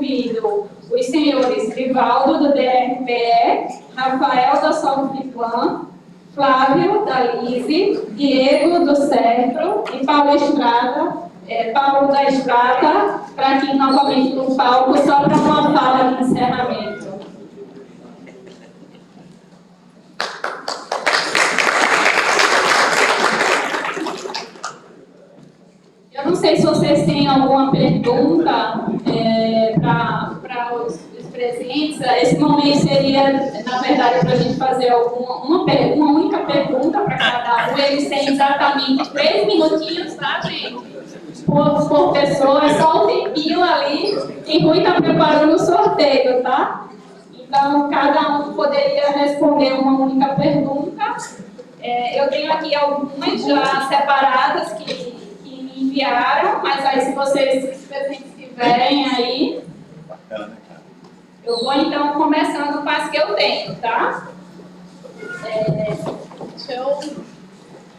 convido os senhores Rivaldo, do DRPE, Rafael, da Solfiplan, Flávio, da Lise, Diego, do Centro, e Paulo da Estrada, para aqui novamente no palco, só para uma fala de encerramento. Eu não sei se vocês têm alguma pergunta para os presentes. Esse momento seria, na verdade, para a gente fazer uma única pergunta para cada um. Eles têm exatamente 3 minutinhos, tá, gente? Por pessoa, é só um tempinho ali, e Rui está preparando o sorteio, tá? Então, cada um poderia responder uma única pergunta. Eu tenho aqui algumas já separadas que me enviaram, mas aí se vocês tiverem aí, eu vou então começando com as que eu tenho, tá? Deixa eu...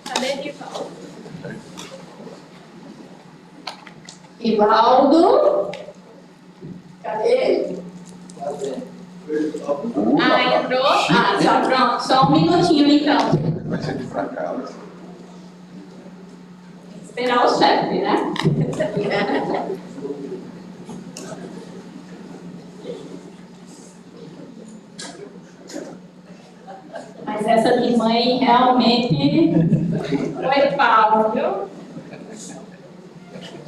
Cadê Rivaldo? Rivaldo? Cadê ele? Entrou? Já pronto. Só um minutinho então. Vai ser de pra cá. Esperar o chefe, né? Mas essa de mãe realmente foi pau, viu?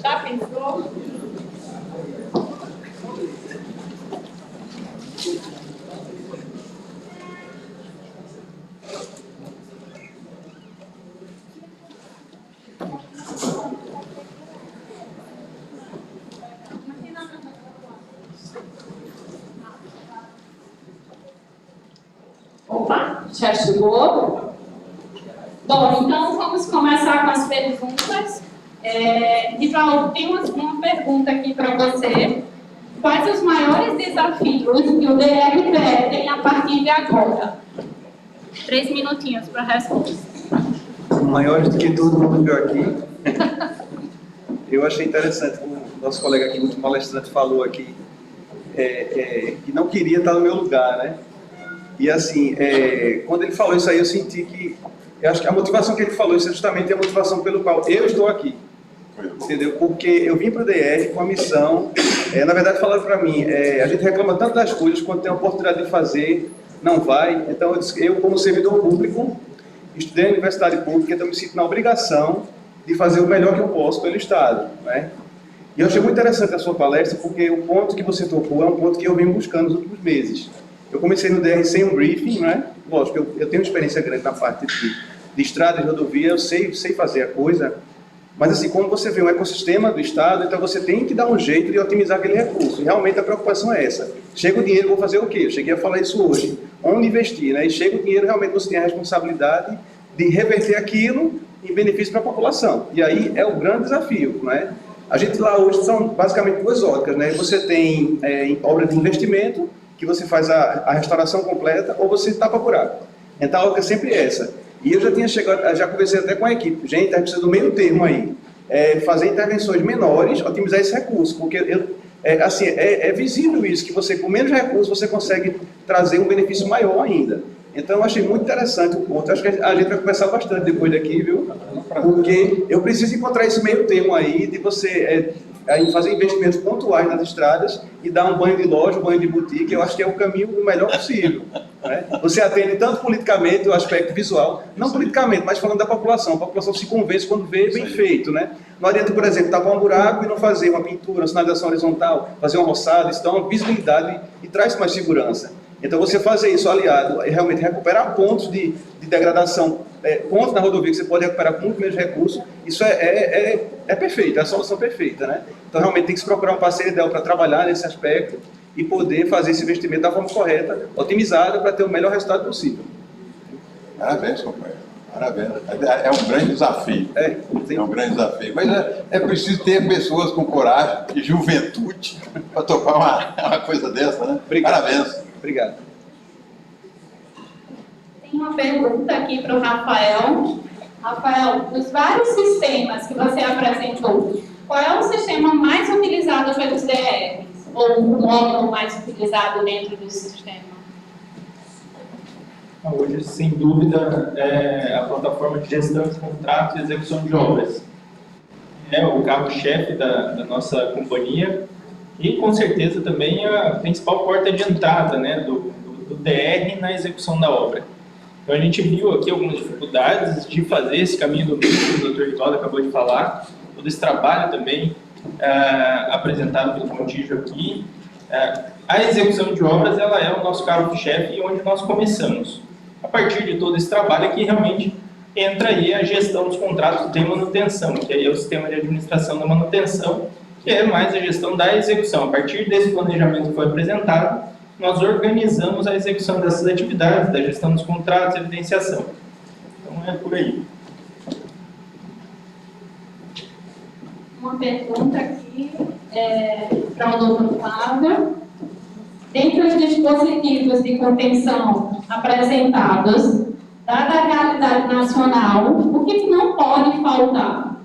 Já pensou? Opa, já chegou? Bom, então vamos começar com as perguntas. Rivaldo, tem uma pergunta aqui para você. Quais os maiores desafios que o DRPE tem a partir de agora? 3 minutinhos para a resposta. Maiores do que todo mundo viu aqui. Eu achei interessante, o nosso colega aqui, o último palestrante, falou aqui que não queria estar no meu lugar, né? E assim, quando ele falou isso aí, eu senti que... Eu acho que a motivação que ele falou, isso é justamente a motivação pelo qual eu estou aqui. Entendeu? Porque eu vim para o DR com a missão... na verdade, falaram para mim, a gente reclama tanto das coisas, quando tem a oportunidade de fazer, não vai. Então, eu como servidor público, estudei na universidade pública, então me sinto na obrigação de fazer o melhor que eu posso pelo Estado, né? E eu achei muito interessante a sua palestra, porque o ponto que você tocou é um ponto que eu venho buscando nos últimos meses. Eu comecei no DR sem um briefing, né? Lógico, eu tenho experiência grande na parte de estrada e rodovia, eu sei fazer a coisa, mas assim, como você vê um ecossistema do Estado, então você tem que dar um jeito de otimizar aquele recurso. E realmente a preocupação é essa. Chega o dinheiro, vou fazer o quê? Eu cheguei a falar isso hoje. Onde investir, né? E chega o dinheiro, realmente você tem a responsabilidade de reverter aquilo em benefício para a população. E aí é o grande desafio, né? A gente lá hoje são basicamente 2 óticas, né? Você tem obra de investimento, que você faz a restauração completa, ou você tapa buraco. Então a ótica é sempre essa. E eu já tinha chegado, já conversei até com a equipe, gente, a gente precisa do meio termo aí, fazer intervenções menores, otimizar esse recurso, porque é visível isso, que você com menos recursos você consegue trazer um benefício maior ainda. Então eu achei muito interessante o ponto, acho que a gente vai conversar bastante depois daqui, viu? Porque eu preciso encontrar esse meio termo aí, de você fazer investimentos pontuais nas estradas e dar um banho de loja, um banho de boutique, eu acho que é o caminho o melhor possível. Né? Você atende tanto politicamente o aspecto visual, não politicamente, mas falando da população. A população se convence quando vê bem feito. Né? Não adianta, por exemplo, tapar um buraco e não fazer uma pintura, uma sinalização horizontal, fazer uma roçada, isso dá uma visibilidade e traz mais segurança. Então você fazer isso aliado e realmente recuperar pontos de degradação, pontos na rodovia que você pode recuperar com muito menos recursos, isso é perfeito, é a solução perfeita. Né? Então realmente tem que se procurar um parceiro ideal para trabalhar nesse aspecto e poder fazer esse investimento da forma correta, otimizada, para ter o melhor resultado possível. Parabéns, companheiro. Parabéns. É um grande desafio. É um grande desafio. Mas é preciso ter pessoas com coragem e juventude para topar uma coisa dessa, né? Obrigado. Parabéns. Obrigado. Tem uma pergunta aqui para o Rafael. Rafael, dos vários sistemas que você apresentou, qual é o sistema mais utilizado pelos DRs? ou o módulo mais utilizado dentro do sistema? Hoje, sem dúvida, é a plataforma de gestão de contratos e execução de obras. É o carro-chefe da nossa companhia e, com certeza, também a principal porta de entrada, né, do DR na execução da obra. Então, a gente viu aqui algumas dificuldades de fazer esse caminho do meio, que o Dr. Rivaldo acabou de falar, todo esse trabalho também apresentado pelo Contígio aqui. A execução de obras, ela é o nosso carro-chefe e onde nós começamos. A partir de todo esse trabalho aqui, realmente, entra aí a gestão dos contratos de manutenção, que aí é o sistema de administração da manutenção, que é mais a gestão da execução. A partir desse planejamento que foi apresentado, nós organizamos a execução dessas atividades, da gestão dos contratos, evidenciação. Então, é por aí. Uma pergunta aqui para o doutor Flávio. Dentre os dispositivos de contenção apresentados, dada a realidade nacional, o que não pode faltar?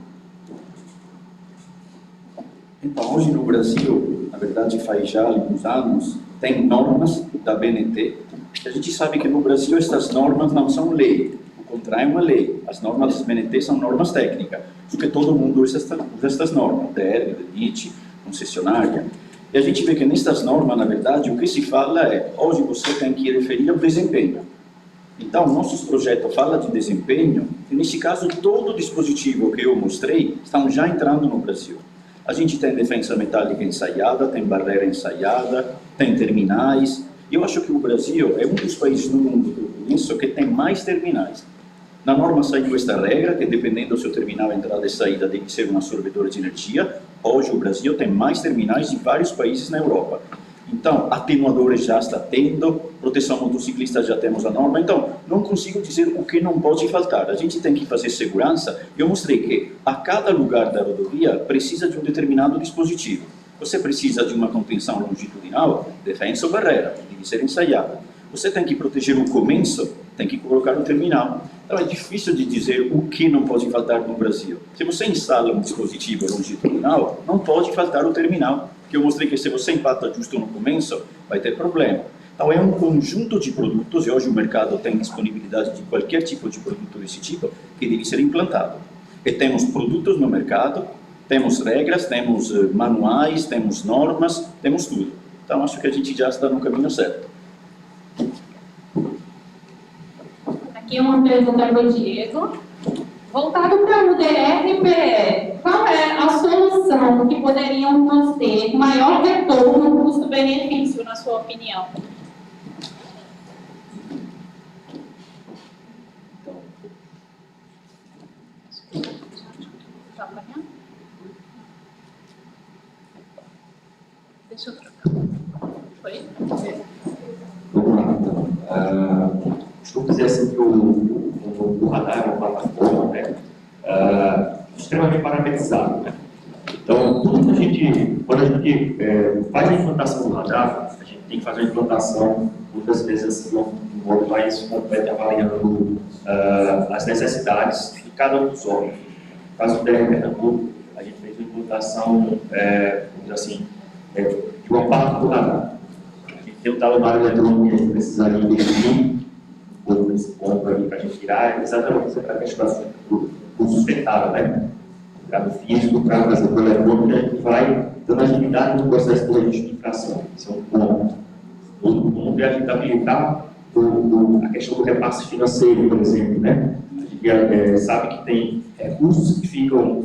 Então, hoje no Brasil, na verdade faz já alguns anos, tem normas da BNT. A gente sabe que no Brasil essas normas não são lei, o contrário é uma lei. As normas das BNT são normas técnicas, porque todo mundo usa estas normas, DR, DENIT, concessionária. E a gente vê que nestas normas, na verdade, o que se fala é, hoje você tem que referir ao desempenho. Então, nossos projetos falam de desempenho, e nesse caso, todo o dispositivo que eu mostrei estão já entrando no Brasil. A gente tem defesa metálica ensaiada, tem barreira ensaiada, tem terminais. Eu acho que o Brasil é um dos países no mundo que eu conheço que tem mais terminais. Na norma saiu esta regra, que dependendo do seu terminal, entrada e saída, deve ser um absorvedor de energia. Hoje o Brasil tem mais terminais de vários países na Europa. Então, atenuadores já está tendo, proteção motociclista já temos a norma. Então, não consigo dizer o que não pode faltar. A gente tem que fazer segurança. Eu mostrei que a cada lugar da rodovia precisa de um determinado dispositivo. Você precisa de uma contenção longitudinal, defensa ou barreira, deve ser ensaiada. Você tem que proteger o começo, tem que colocar o terminal. Então é difícil de dizer o que não pode faltar no Brasil. Se você instala um dispositivo longitudinal, não pode faltar o terminal, que eu mostrei que se você empata justo no começo, vai ter problema. Então é um conjunto de produtos, e hoje o mercado tem disponibilidade de qualquer tipo de produto desse tipo, que deve ser implantado. E temos produtos no mercado, temos regras, temos manuais, temos normas, temos tudo. Então acho que a gente já está no caminho certo. Aqui uma pergunta para o Diego. Voltado para o DRPE, qual é a solução que poderíamos ter maior retorno custo-benefício, na sua opinião? Deixa eu trocar. Foi? Vamos lá, então. Se eu fizesse aqui o radar, uma plataforma, né, extremamente parametrizado, né? Então, tudo que a gente, quando a gente faz a implantação do radar, a gente tem que fazer a implantação, muitas vezes, assim, um modo mais completo, avaliando as necessidades de cada um dos órgãos. No caso do DR Pernambuco, a gente fez a implantação, vamos dizer assim, de uma parte do radar. A gente tem o tabulário eletrônico que a gente precisaria definir nesse ponto ali para a gente tirar, exatamente para a questão do sustentável, né? O cabo físico, o cabo eletrônico, a gente vai dando agilidade no processo de registro de infração. Esse é um ponto. Outro ponto é a gente habilitar a questão do repasse financeiro, por exemplo, né? A gente sabe que tem recursos que ficam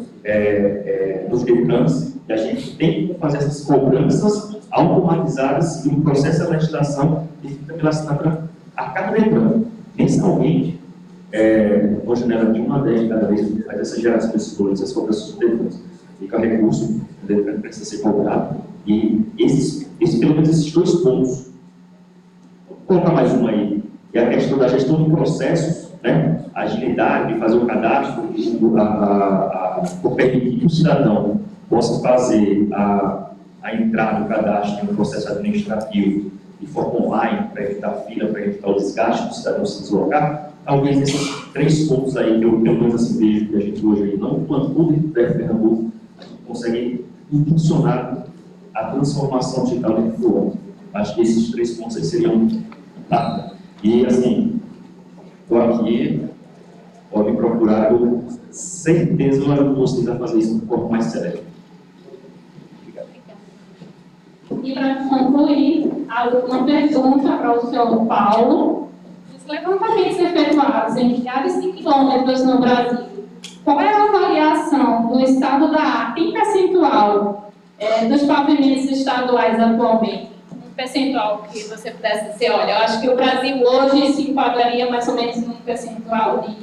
nos DETRANs e a gente tem que fazer essas cobranças automatizadas e o processo da legislação definido pela assinatura a cada DETRAN, mensalmente, uma janela de 1 a 10 cada vez, faz essa geração desses valores, essas cobranças dos DETRANs. Fica recurso, o DETRAN precisa ser cobrado, e pelo menos esses dois pontos. Vou colocar mais um aí, que é a questão da gestão de processos, né? A agilidade de fazer o cadastro, por permitir que o cidadão possa fazer a entrada no cadastro no processo administrativo de forma online, para evitar fila, para evitar o desgaste do cidadão se deslocar. Talvez esses 3 pontos aí, que eu pelo menos assim vejo que a gente hoje aí não plantou dentro do DF Pernambuco, a gente consegue impulsionar a transformação digital dentro do órgão. Acho que esses 3 pontos aí seriam... Tá? E, assim, estou aqui, podem procurar, com certeza eu levo vocês a fazer isso de forma mais séria. E para concluir, uma pergunta para o senhor Paulo. Os levantamentos efetuados em milhares de quilômetros no Brasil, qual é a avaliação do estado da arte em percentual dos pavimentos estaduais atualmente? Um percentual que você pudesse dizer, olha, eu acho que o Brasil hoje se enquadraria mais ou menos num percentual de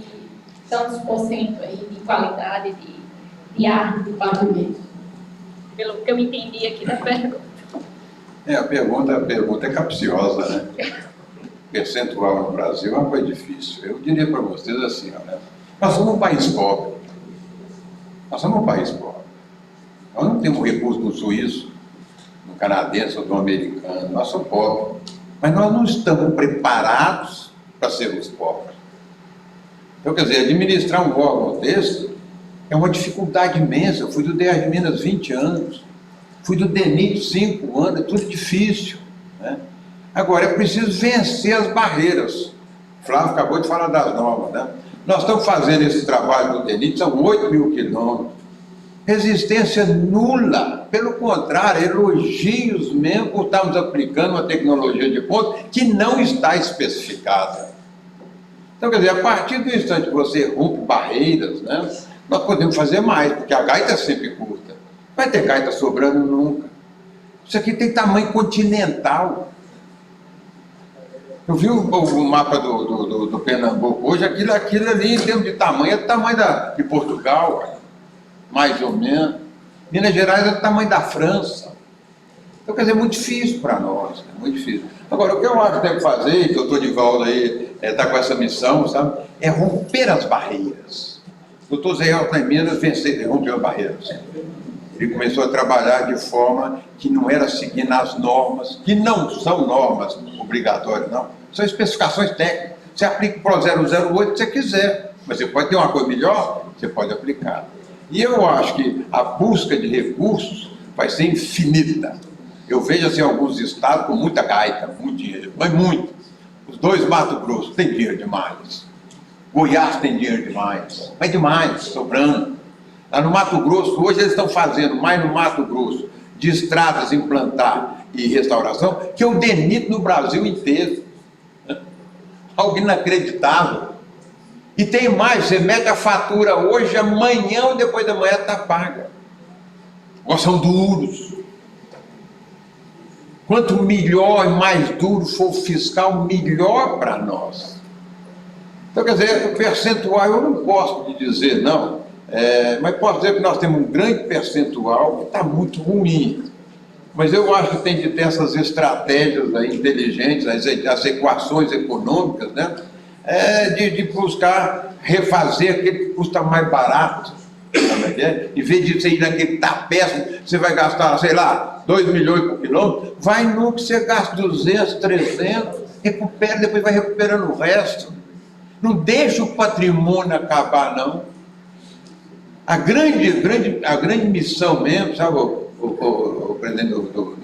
tantos por cento aí de qualidade de arte de pavimento. Pelo que eu entendi aqui da pergunta. A pergunta é capciosa, né? Percentual no Brasil é uma coisa difícil. Eu diria para vocês assim, olha, nós somos um país pobre. Nós somos um país pobre. Nós não temos recurso no suíço, no canadense ou no americano. Nós somos pobres. Mas nós não estamos preparados para sermos pobres. Então, quer dizer, administrar um órgão desse é uma dificuldade imensa. Eu fui do DEA de Minas 20 anos. Fui do DENIT 5 anos, é tudo difícil, né? Agora, é preciso vencer as barreiras. O Flávio acabou de falar das normas, né? Nós estamos fazendo esse trabalho do DENIT, são 8.000 quilômetros. Resistência nula, pelo contrário, elogios mesmo por estarmos aplicando uma tecnologia de ponta que não está especificada. Então, quer dizer, a partir do instante que você rompe barreiras, né, nós podemos fazer mais, porque a gaita é sempre curta. Vai ter gaita sobrando nunca. Isso aqui tem tamanho continental. Eu vi o mapa do Pernambuco hoje, aquilo ali, em termos de tamanho, é do tamanho de Portugal, mais ou menos. Minas Gerais é do tamanho da França. Então, quer dizer, é muito difícil para nós, é muito difícil. Agora, o que eu acho que tem que fazer, que o doutor Divaldo aí está com essa missão, sabe, é romper as barreiras. O doutor Zé Alta em Minas rompeu as barreiras. Ele começou a trabalhar de forma que não era seguindo as normas, que não são normas obrigatórias, não. São especificações técnicas. Você aplica para o 008 se você quiser, mas você pode ter uma coisa melhor, você pode aplicar. E eu acho que a busca de recursos vai ser infinita. Eu vejo assim alguns estados com muita gaita, muito dinheiro, mas muito. Os 2 Mato Grosso têm dinheiro demais. Goiás tem dinheiro demais, mas demais, sobrando. Lá no Mato Grosso, hoje eles estão fazendo mais no Mato Grosso de estradas implantar e restauração que o DENIT no Brasil inteiro. Algo inacreditável. E tem mais, você mete a fatura hoje, amanhã ou depois da manhã está paga. Nós são duros. Quanto melhor e mais duro for o fiscal, melhor para nós. Então, quer dizer, o percentual eu não gosto de dizer, não. Mas posso dizer que nós temos um grande percentual que está muito ruim. Mas eu acho que tem de ter essas estratégias aí, inteligentes, as equações econômicas, né? De buscar refazer aquele que custa mais barato. Em vez de você ir naquele que está péssimo, você vai gastar, sei lá, 2 milhões por quilômetro, vai no que você gasta 200, 300, recupera, depois vai recuperando o resto. Não deixa o patrimônio acabar, não. A grande missão mesmo, sabe, o presidente do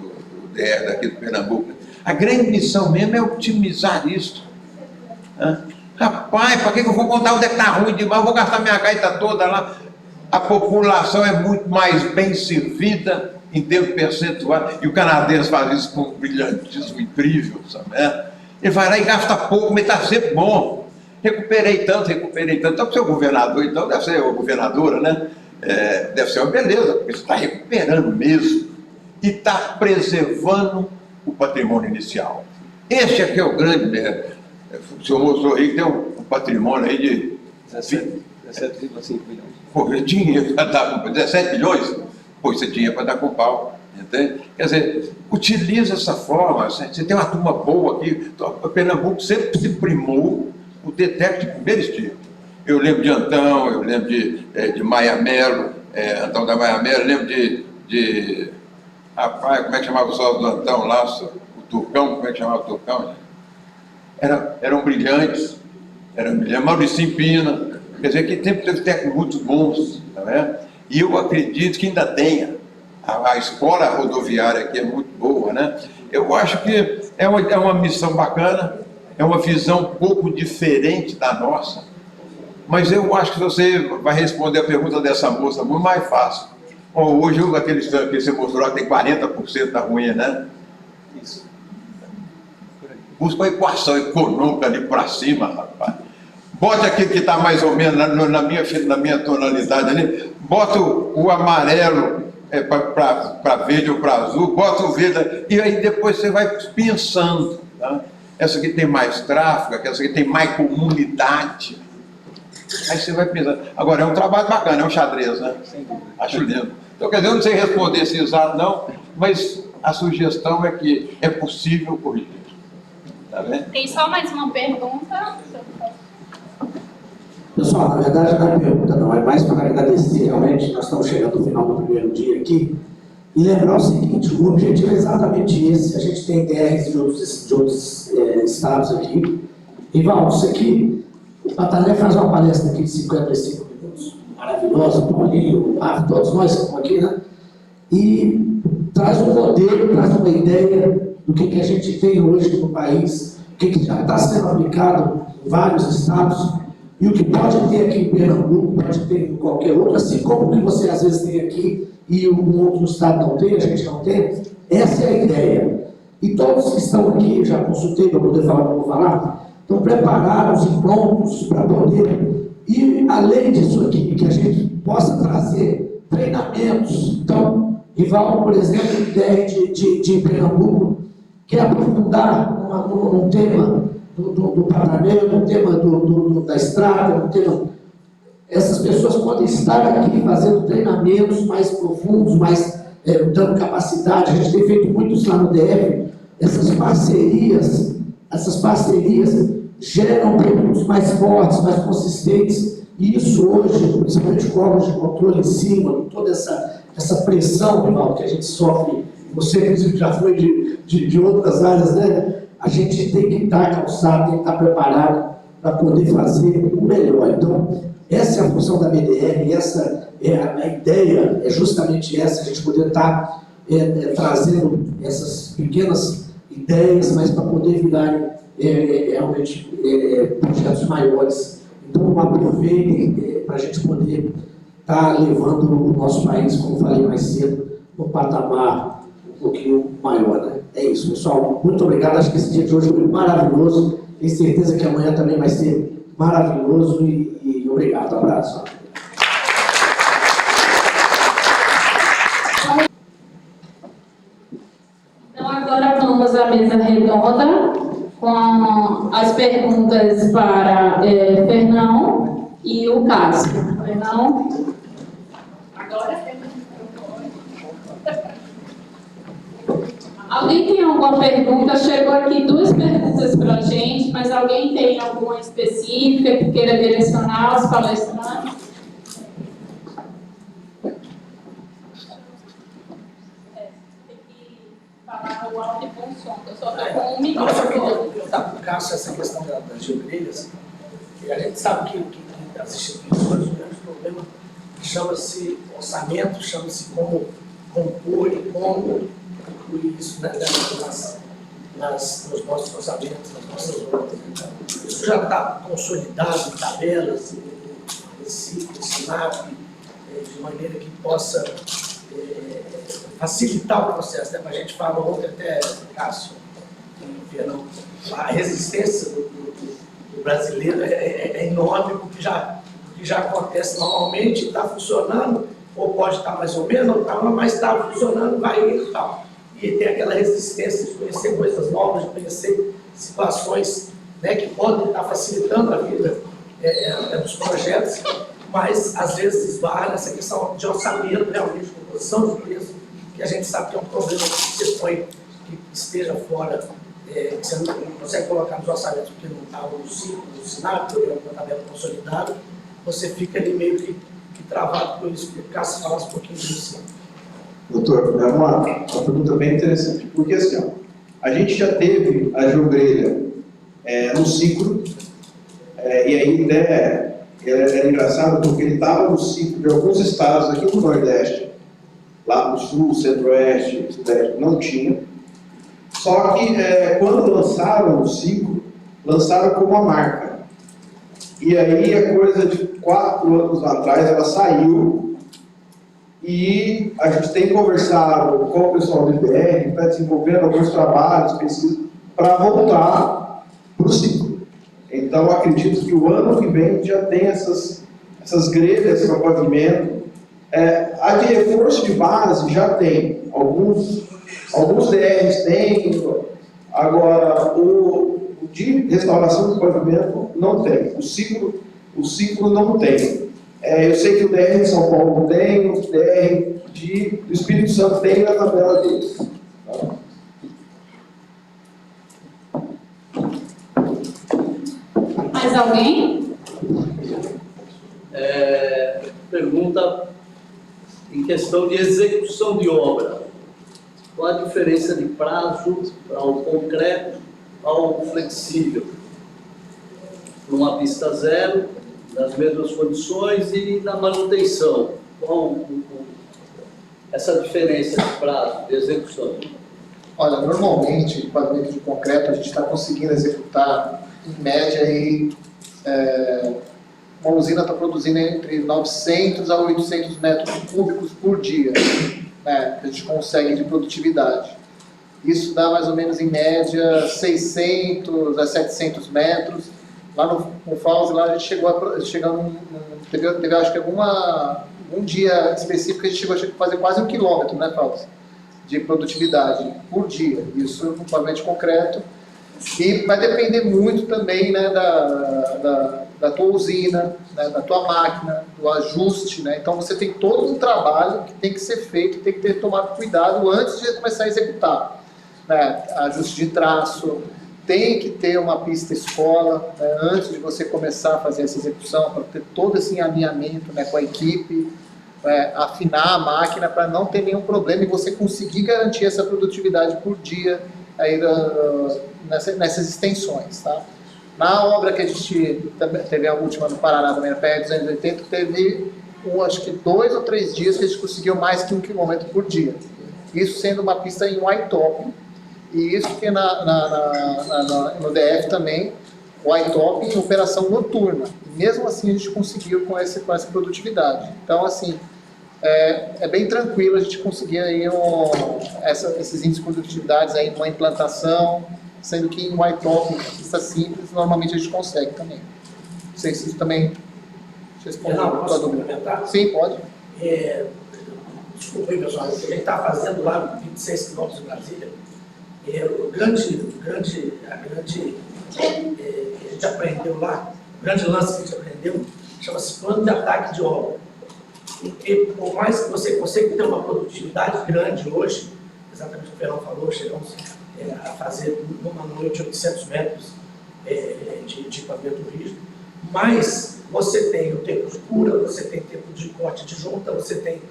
DR daqui do Pernambuco, a grande missão mesmo é otimizar isso. Rapaz, para que eu vou contar onde é que está ruim demais? Eu vou gastar minha gaita toda lá. A população é muito mais bem servida em termos percentuais, e o canadense faz isso com um brilhantismo incrível, sabe? Ele vai lá e gasta pouco, mas está sempre bom. Recuperei tanto. Então, o seu governador, então, deve ser a governadora, né? Deve ser uma beleza, porque você está recuperando mesmo e está preservando o patrimônio inicial. Esse aqui é o grande... O senhor mostrou aí que tem um patrimônio aí de... 17,5 milhões. Pô, eu tinha para dar com 17 milhões? Pô, você tinha para dar com pau. Entende? Quer dizer, utiliza essa forma. Você tem uma turma boa aqui. O Pernambuco sempre se primou o DETEC de primeiro estilo. Eu lembro de Antão, eu lembro de Maia Melo, Antão da Maia Melo, eu lembro de rapaz, como é que chamava o sócio do Antão lá? O Turcão, como é que chamava o Turcão? Eram brilhantes, Mauricinho Pina, quer dizer que sempre teve técnicos muito bons, tá vendo? E eu acredito que ainda tenha. a escola rodoviária aqui é muito boa, né? Eu acho que é uma missão bacana, é uma visão um pouco diferente da nossa, mas eu acho que você vai responder a pergunta dessa moça muito mais fácil. Bom, hoje, aquele estudo que você mostrou lá, tem 40% da ruim, né? Isso. Busca uma equação econômica ali para cima, rapaz. Bote aquilo que está mais ou menos na minha tonalidade ali, bota o amarelo para verde ou para azul, bota o verde, e aí depois você vai pensando, tá? Essa aqui tem mais tráfego, essa aqui tem mais comunidade. Aí você vai pensando. Agora, é um trabalho bacana, é um xadrez, né? Acho lindo. Então, quer dizer, eu não sei responder se exato não, mas a sugestão é que é possível corrigir. Tá vendo? Tem só mais uma pergunta. Pessoal, na verdade não é pergunta não, é mais para agradecer realmente, nós estamos chegando no final do primeiro dia aqui, e lembrar o seguinte, o objetivo é exatamente esse, a gente tem DRs de outros estados aqui, e Val, isso aqui, o Patalé faz uma palestra aqui de 55 minutos, maravilhosa, o Paulinho, o Marco, todos nós que estamos aqui, né? E traz um modelo, traz uma ideia do que a gente tem hoje no país, o que já está sendo aplicado em vários estados, e o que pode ter aqui em Pernambuco, pode ter em qualquer outro, assim como o que você às vezes tem aqui e um outro estado não tem, a gente não tem, essa é a ideia. E todos que estão aqui, já consultei para poder falar como falar, estão preparados e prontos para poder ir além disso aqui, que a gente possa trazer treinamentos. Então, Rival, por exemplo, ideia de Pernambuco, quer aprofundar um tema do Paraná, um tema da estrada, um tema... Essas pessoas podem estar aqui fazendo treinamentos mais profundos, mais dando capacidade. A gente tem feito muitos lá no DF. Essas parcerias geram produtos mais fortes, mais consistentes. E isso hoje, principalmente com órgãos de controle em cima, com toda essa pressão, Rival, que a gente sofre. Você, inclusive, já foi de outras áreas, né? A gente tem que estar calçado, tem que estar preparado para poder fazer o melhor. Então, essa é a função da BDR, essa é a ideia, é justamente essa, a gente poder estar trazendo essas pequenas ideias, mas para poder virarem realmente projetos maiores. Então, aproveitem para a gente poder estar levando o nosso país, como falei mais cedo, no patamar um pouquinho maior, né? É isso, pessoal. Muito obrigado. Acho que esse dia de hoje foi maravilhoso. Tenho certeza que amanhã também vai ser maravilhoso e obrigado. Abraço. Então, agora vamos à mesa redonda com as perguntas para Fernão e o Cássio. Fernão. Agora alguém tem alguma pergunta? Chegou aqui 2 perguntas para a gente, mas alguém tem alguma específica que queira direcionar aos palestrantes? Tem que falar o alto e bom som, eu só estou com um Não, só queria microfone. perguntar para o Cássio essa questão das geogrilhas. E a gente sabe que as instituições, o grande problema chama-se orçamento, chama-se como compor e como incluir isso, né, nos nossos orçamentos, nas nossas obras. Então, isso já está consolidado em tabelas, em SINAP, de maneira que possa facilitar o processo. Né? A gente fala ontem até, Cássio, Fernão, a resistência do brasileiro é enorme, porque já acontece normalmente, está funcionando, ou pode estar mais ou menos, mas está funcionando, vai indo e tal. E tem aquela resistência de conhecer coisas novas, de conhecer situações, né, que podem estar facilitando a vida dos projetos, mas às vezes esbarra nessa questão de orçamento, realmente, de composição de preço, que a gente sabe que é um problema que você põe, que esteja fora, que você não consegue colocar nos orçamentos porque não está no SINAP, programa de tabela consolidado, você fica ali meio que travado por isso. Que o Cássio falasse um pouquinho disso. Doutor, é uma pergunta bem interessante, porque assim, ó, a gente já teve a geogrelha no ciclo, e aí até era engraçado porque ele estava no ciclo de alguns estados aqui do Nordeste, lá no sul, centro-oeste, sudeste, não tinha. Só que quando lançaram o ciclo, lançaram como uma marca. E aí, a coisa de 4 anos atrás, ela saiu e a gente tem conversado com o pessoal do IBR, está desenvolvendo alguns trabalhos, pesquisas, para voltar para o ciclo. Então, acredito que o ano que vem já tem essas grelhas para pavimento. A de reforço de base já tem, alguns DRs têm, agora o de restauração do pavimento não tem, o ciclo não tem. Eu sei que o DR de São Paulo tem, o DR do Espírito Santo tem na tabela deles. Mais alguém? Pergunta em questão de execução de obra. Qual a diferença de prazo para o concreto ao flexível? Numa pista zero, nas mesmas condições e na manutenção. Qual essa diferença de prazo de execução? Olha, normalmente, o pavimento de concreto, a gente está conseguindo executar, em média, aí, uma usina está produzindo entre 900 a 800 metros cúbicos por dia, né, que a gente consegue de produtividade. Isso dá mais ou menos, em média, 600 a 700 metros. Lá no Fauzi, lá a gente teve acho que um dia específico que a gente chegou a fazer quase 1 quilômetro, né, Fauzi, de produtividade por dia. Isso no pavimento de concreto. E vai depender muito também, né, da tua usina, né, da tua máquina, do ajuste, né? Então você tem todo um trabalho que tem que ser feito, tem que ter tomado cuidado antes de começar a executar, né? Ajuste de traço, tem que ter uma pista escola, né, antes de você começar a fazer essa execução, para ter todo esse alinhamento, né, com a equipe, afinar a máquina para não ter nenhum problema e você conseguir garantir essa produtividade por dia aí nessas extensões, tá? Na obra que a gente teve a última no Paraná, também na PR-280, teve, acho que 2 ou 3 dias que a gente conseguiu mais que 1 quilômetro por dia. Isso sendo uma pista em white-top. E isso que no DF também, white-top em operação noturna. E mesmo assim a gente conseguiu com essa produtividade. Então, assim, é bem tranquilo a gente conseguir aí esses índices de produtividades aí numa implantação, sendo que em white-top, pista simples, normalmente a gente consegue também. Não sei se isso também responde a tua dúvida. Sim, pode. Desculpa aí, pessoal, o que a gente está fazendo lá, 26 quilômetros de Brasília, a gente aprendeu lá, o grande lance que a gente aprendeu, chama-se plano de ataque de obra. Porque, por mais que você consiga ter uma produtividade grande hoje, exatamente o que o Fernando falou, chegamos a fazer numa noite 800 metros de pavimento rígido, mas você tem o tempo de cura, você tem tempo de corte de junta, você tem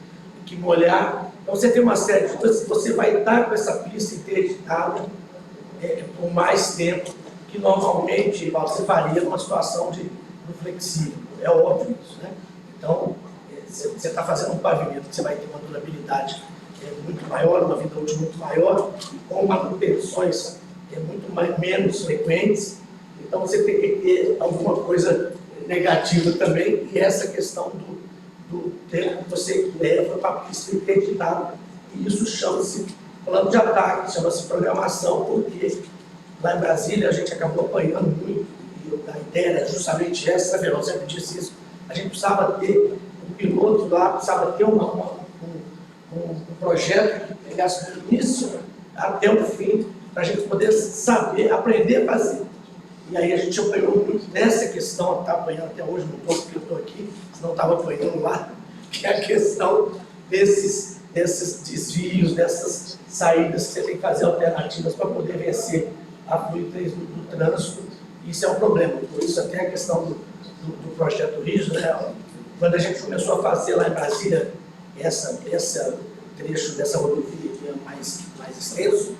que molhar, então você tem uma série de coisas, você vai estar com essa pista interditada por mais tempo, que normalmente você faria numa situação no flexível, é óbvio isso, né? Então, você está fazendo um pavimento que você vai ter uma durabilidade muito maior, uma vida útil muito maior, com manutenções muito menos frequentes, então você tem que ter alguma coisa negativa também, e essa questão do tempo que você leva para a pista interditada, e isso chama-se plano de ataque, chama-se programação, porque lá em Brasília a gente acabou apanhando muito, e a ideia era justamente essa, eu sempre disse isso, a gente precisava ter um piloto lá, precisava ter um projeto que pegasse do início até o fim, para a gente poder saber, aprender a fazer. E aí a gente apanhou muito nessa questão, está apanhando até hoje, não estou porque eu estou aqui, senão estava apanhando lá, que é a questão desses desvios, dessas saídas que você tem que fazer alternativas para poder vencer a fluidez do trânsito. Isso é um problema. Por isso até a questão do projeto rígido, né? Quando a gente começou a fazer lá em Brasília esse trecho dessa rodovia que é mais extenso,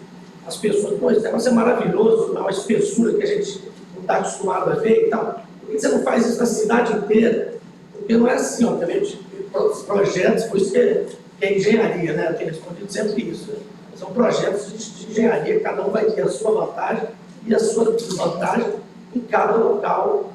as pessoas, pô, esse negócio é maravilhoso, é uma espessura que a gente não está acostumado a ver e tal. Por que você não faz isso na cidade inteira? Porque não é assim, obviamente, os projetos, por isso que que é engenharia, né? Eu tenho respondido sempre isso. São projetos de engenharia, cada um vai ter a sua vantagem e a sua desvantagem em cada local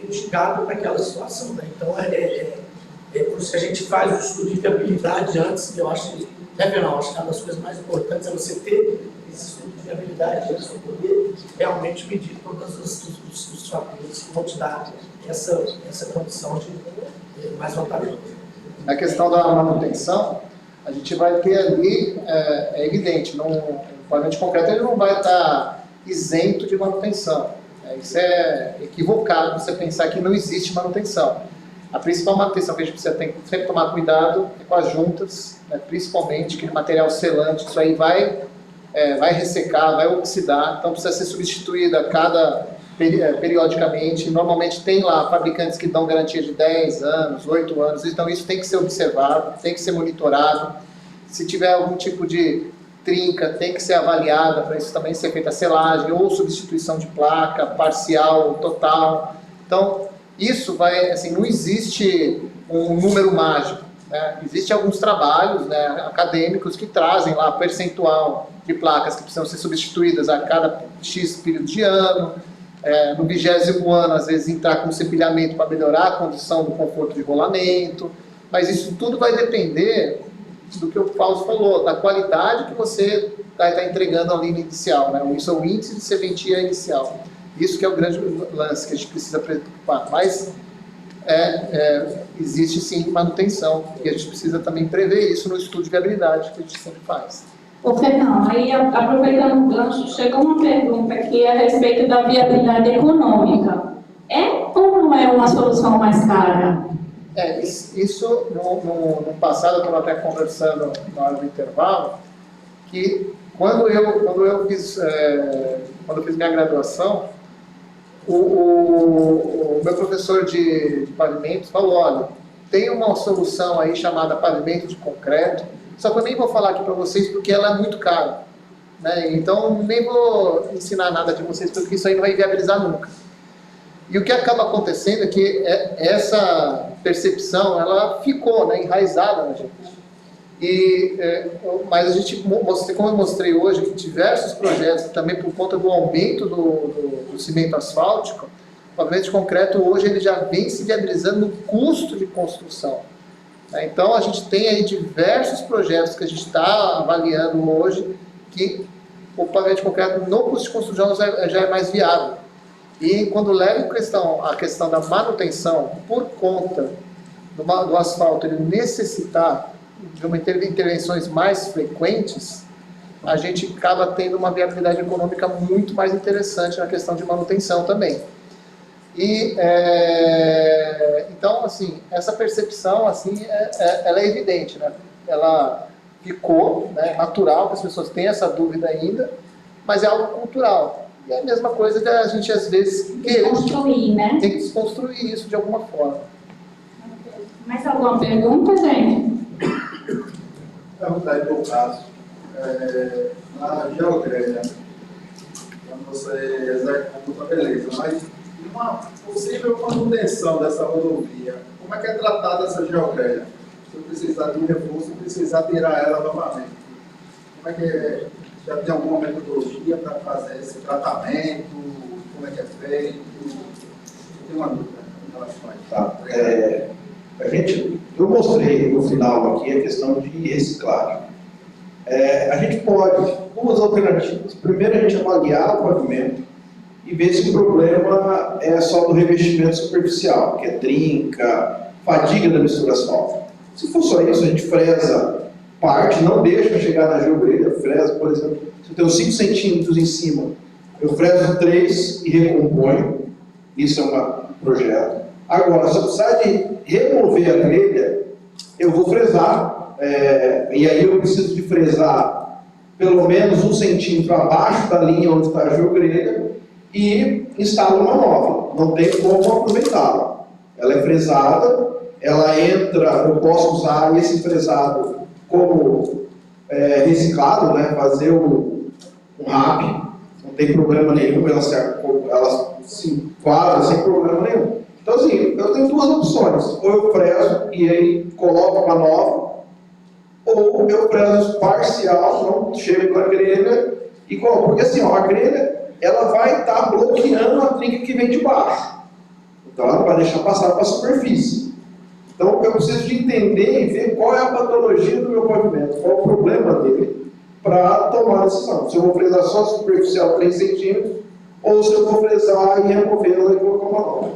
indicado para aquela situação, né? Então, por isso que a gente faz o estudo de viabilidade antes, que eu acho que, acho que uma das coisas mais importantes é você ter esse estudo de viabilidade antes para poder realmente medir todos os fatores que vão te dar essa condição de mais vantajosa. Na questão da manutenção, a gente vai ter ali, é evidente, o pavimento de concreto ele não vai estar isento de manutenção. Isso é equivocado você pensar que não existe manutenção. A principal manutenção que a gente precisa sempre tomar cuidado é com as juntas, né, principalmente aquele material selante, isso aí vai ressecar, vai oxidar, então precisa ser substituída periodicamente. Normalmente tem lá fabricantes que dão garantia de 10 anos, 8 anos, então isso tem que ser observado, tem que ser monitorado. Se tiver algum tipo de trinca, tem que ser avaliada para isso também ser feita a selagem ou substituição de placa, parcial, total. Então, isso vai, assim, não existe um número mágico, né? Existem alguns trabalhos, né, acadêmicos que trazem lá percentual de placas que precisam ser substituídas a cada X período de ano, no 20º ano, às vezes, entrar com cepilhamento para melhorar a condição do conforto de rolamento, mas isso tudo vai depender do que o Fausto falou, da qualidade que você está entregando ali no inicial, né? Isso é o índice de serventia inicial. Isso que é o grande lance que a gente precisa preocupar. Mas existe sim manutenção e a gente precisa também prever isso no estudo de viabilidade que a gente sempre faz. Ô Fernando, aí aproveitando o gancho, chegou uma pergunta aqui a respeito da viabilidade econômica. É ou não é uma solução mais cara? Isso no passado, eu estava até conversando na hora do intervalo, que quando eu fiz minha graduação, o meu professor de pavimentos falou, olha, tem uma solução aí chamada pavimento de concreto, só que eu nem vou falar aqui para vocês porque ela é muito cara, né? Então nem vou ensinar nada de vocês porque isso aí não vai viabilizar nunca. E o que acaba acontecendo é que essa percepção, ela ficou, né, enraizada na gente. Mas a gente, como eu mostrei hoje, que diversos projetos, também por conta do aumento do cimento asfáltico, o pavimento de concreto hoje ele já vem se viabilizando no custo de construção. Então a gente tem aí diversos projetos que a gente está avaliando hoje, que o pavimento de concreto no custo de construção já é mais viável. E quando leva a questão da manutenção, por conta do asfalto ele necessitar de intervenções mais frequentes, a gente acaba tendo uma viabilidade econômica muito mais interessante na questão de manutenção também. Então, assim, essa percepção, assim, ela é evidente, né? Ela ficou, né, natural que as pessoas tenham essa dúvida ainda, mas é algo cultural. E é a mesma coisa de a gente, às vezes, desconstruir, né? Tem que desconstruir isso de alguma forma. Mais alguma pergunta, gente? Perguntar aí para o caso. Na geografia, quando você executa, beleza, mas uma possível manutenção dessa rodovia, como é que é tratada essa geografia? Se eu precisar de um reforço, precisar tirar ela novamente. Como é que já tem alguma metodologia para fazer esse tratamento? Como é que é feito? Eu tenho uma dúvida em relação a isso. Eu mostrei no final aqui a questão de reciclagem. A gente pode, duas alternativas. Primeiro, a gente avaliar o pavimento e ver se o problema é só do revestimento superficial, que é trinca, fadiga da mistura asfáltica. Se for só isso, a gente fresa parte, não deixa chegar na geogrelha, fresa, por exemplo, se eu tenho 5 centímetros em cima, eu freso 3 e recomponho, isso é um projeto. Agora, se eu precisar de remover a grelha, eu vou fresar, e aí eu preciso de fresar pelo menos 1 centímetro abaixo da linha onde está a geogrelha e instalo uma nova, não tem como aproveitá-la. Ela é fresada, ela entra, eu posso usar esse fresado como reciclado, né? Fazer um RAP, não tem problema nenhum, ela se enquadra sem problema nenhum. Então, assim, eu tenho duas opções: ou eu freso e aí coloco uma nova, ou eu prezo parcial, não chego na grelha e coloco. Porque assim, ó, a grelha ela vai estar bloqueando a trinca que vem de baixo. Então ela não vai deixar passar para a superfície. Então eu preciso de entender e ver qual é a patologia do meu pavimento, qual é o problema dele, para tomar a decisão. Se eu vou fresar só superficial 3 centímetros, ou se eu vou fresar e removê-la e colocar uma nova.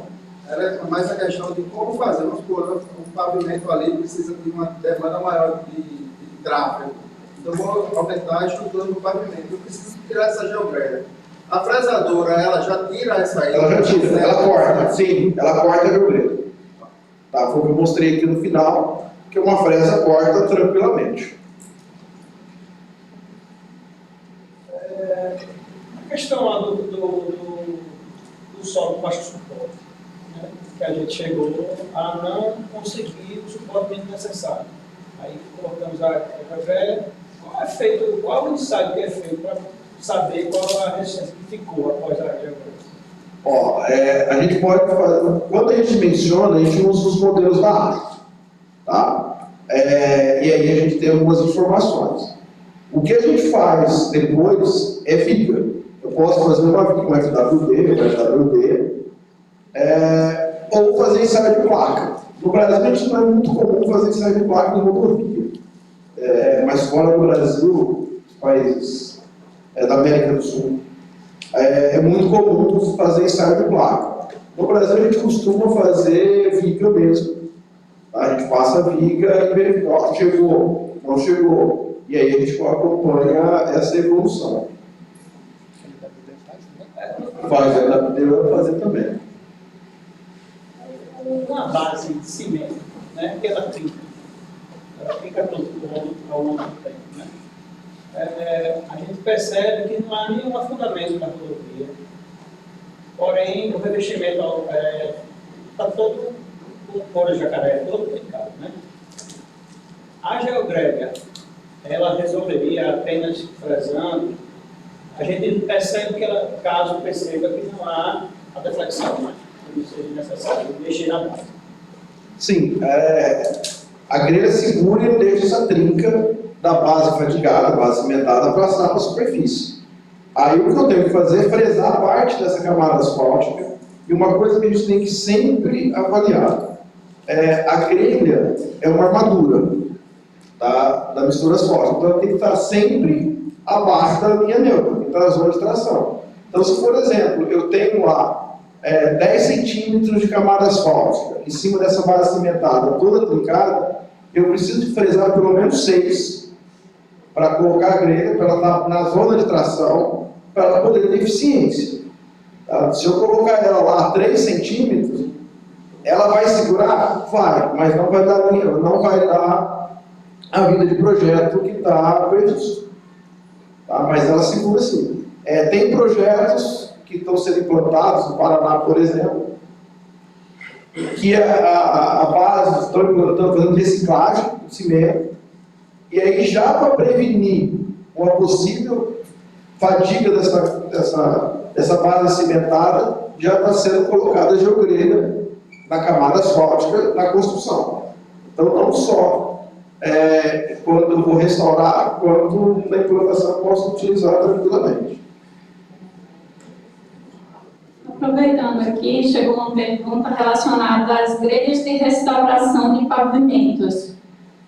Era mais a questão de como fazer. Vamos supor, um pavimento ali precisa de uma demanda maior de tráfego. Então, eu vou aumentar a estrutura do pavimento. Eu preciso tirar essa geografia. A fresadora, ela já tira essa aí? Ela já tira, ela corta, sim, ela corta a geografia. Tá, foi o que eu mostrei aqui no final, que uma fresa corta tranquilamente. A questão lá do solo baixo suporte, né? Que a gente chegou a não conseguir o suporte mínimo necessário. Aí colocamos a velha. Qual o ensaio que é feito para saber qual a resistência que ficou após a geografia? Ó, a gente pode fazer, quando a gente menciona, a gente usa os modelos da arte, tá? E aí a gente tem algumas informações. O que a gente faz depois é viga. Eu posso fazer uma viga com FWD, ou fazer ensaio de placa. No Brasil a gente não é muito comum fazer ensaio de placa em rodovia. Mas fora do Brasil, os países da América do Sul, é muito comum fazer ensaio de placa. No Brasil a gente costuma fazer viga mesmo. A gente passa a viga e verifica, ó, chegou, não chegou. E aí a gente acompanha essa evolução. Faz a WD vai fazer também. Uma base de cimento, né, que ela trinca. Ela fica todo ao longo do tempo. Né? A gente percebe que não há nenhum afundamento na rodovia. Porém, o revestimento está todo, o couro de jacaré, todo trincado. Né? A geogrévia, ela resolveria apenas fresando. A gente percebe que ela, caso perceba que não há a deflexão, né? Não seja necessário mexer na base. Sim, a grelha segura e deixa essa trinca da base fadigada, base cimentada, passar para a superfície. Aí o que eu tenho que fazer é fresar parte dessa camada asfáltica. E uma coisa que a gente tem que sempre avaliar, a grelha é uma armadura da mistura asfáltica, então ela tem que estar sempre abaixo da linha neutra, tem que estar na zona de tração. Então, se por exemplo, eu tenho lá 10 centímetros de camada asfáltica em cima dessa base cimentada toda trincada, eu preciso de fresar pelo menos 6 para colocar a grelha, para ela estar na zona de tração, para ela poder ter eficiência. Tá? Se eu colocar ela lá a 3 centímetros, ela vai segurar? Vai, mas não vai dar a vida de projeto que está previsto. Tá? Mas ela segura sim. Tem projetos que estão sendo implantados no Paraná, por exemplo, que a base estão fazendo reciclagem de cimento, e aí já para prevenir uma possível fadiga dessa base cimentada, já está sendo colocada geogrelha na camada asfáltica na construção. Então não só quando eu vou restaurar, quanto na implantação eu posso utilizar tranquilamente. Aproveitando aqui, chegou uma pergunta relacionada às grelhas de restauração de pavimentos.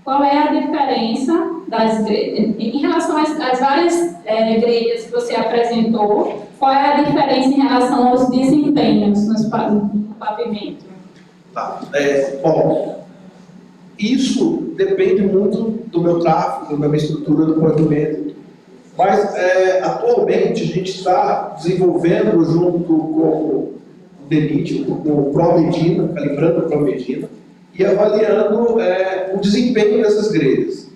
Qual é a diferença das grelhas? Em relação às várias grelhas que você apresentou, qual é a diferença em relação aos desempenhos no pavimento? Tá. Bom, isso depende muito do meu tráfego, da minha estrutura do pavimento. Mas, atualmente, a gente está desenvolvendo, junto com o DENIT, com o ProMedina, calibrando o ProMedina, e avaliando o desempenho dessas grelhas.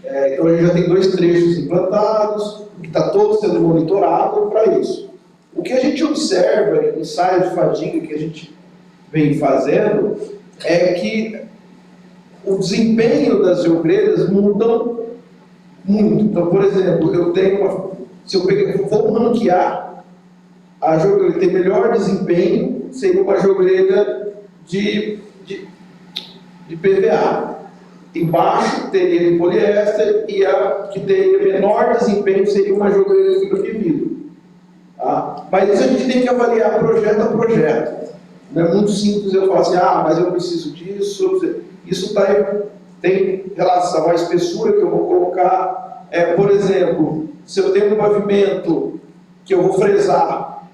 Então, a gente já tem 2 trechos implantados, que está todo sendo monitorado para isso. O que a gente observa em ensaios de fadiga que a gente vem fazendo é que o desempenho das geogrelhas mudam muito. Então, por exemplo, se eu vou ranquear, a geogrelha que tem melhor desempenho seria uma geogrelha de PVA. embaixo teria de poliéster e a que teria menor desempenho seria uma joelheira de fibra de vidro. Tá? Mas isso a gente tem que avaliar projeto a projeto. Não é muito simples eu falar assim, mas eu preciso disso. Isso tem relação à espessura que eu vou colocar. Por exemplo, se eu tenho um pavimento que eu vou fresar,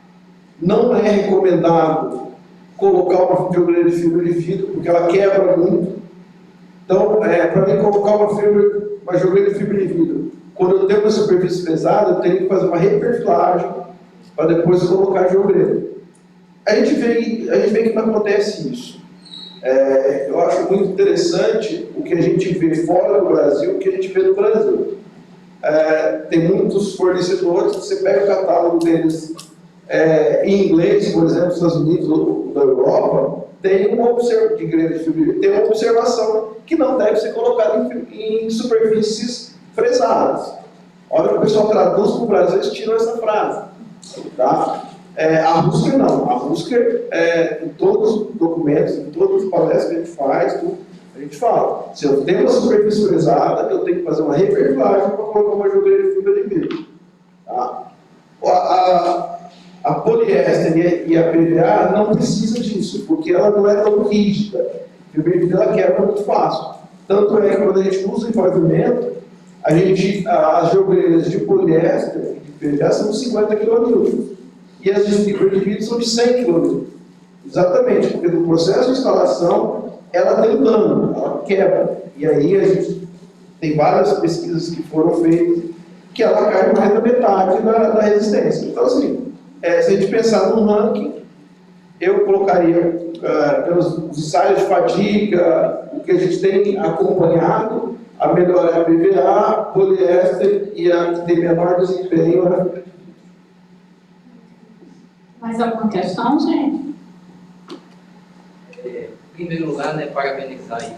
não é recomendado colocar uma joelheira de fibra de vidro, porque ela quebra muito. Então, para mim colocar uma joelheira de fibra de vidro, quando eu tenho uma superfície pesada, eu tenho que fazer uma reperfilagem para depois colocar a joelheira. A gente vê que não acontece isso. Eu acho muito interessante o que a gente vê fora do Brasil, o que a gente vê no Brasil. Tem muitos fornecedores, você pega o catálogo deles em inglês, por exemplo, nos Estados Unidos ou da Europa, tem uma observação que não deve ser colocada em superfícies fresadas. A hora que o pessoal traduz para o Brasil, eles tiram essa frase. Tá? A Husker não. A Husker, em todos os documentos, em todas as palestras que a gente faz, a gente fala, se eu tenho uma superfície fresada, eu tenho que fazer uma reperfilagem para colocar uma joelheira de fibra de vidro. Tá? A poliéster e a PVA não precisa disso, porque ela não é tão rígida. A fibra de vidro ela quebra muito fácil. Tanto é que quando a gente usa em pavimento, as joelheiras de poliéster e de PVA são 50 kN. E as de fibra de vidro são de 100 kN. Exatamente, porque no processo de instalação, ela tem dano, ela quebra. E aí a gente tem várias pesquisas que foram feitas que ela cai mais da metade da resistência. Então, assim, se a gente pensar num ranking, eu colocaria pelos ensaios de fadiga, o que a gente tem acompanhado, a melhor é a PVA, poliéster e a que tem menor desempenho é a... Mais alguma questão, gente? Em primeiro lugar, parabenizar aí,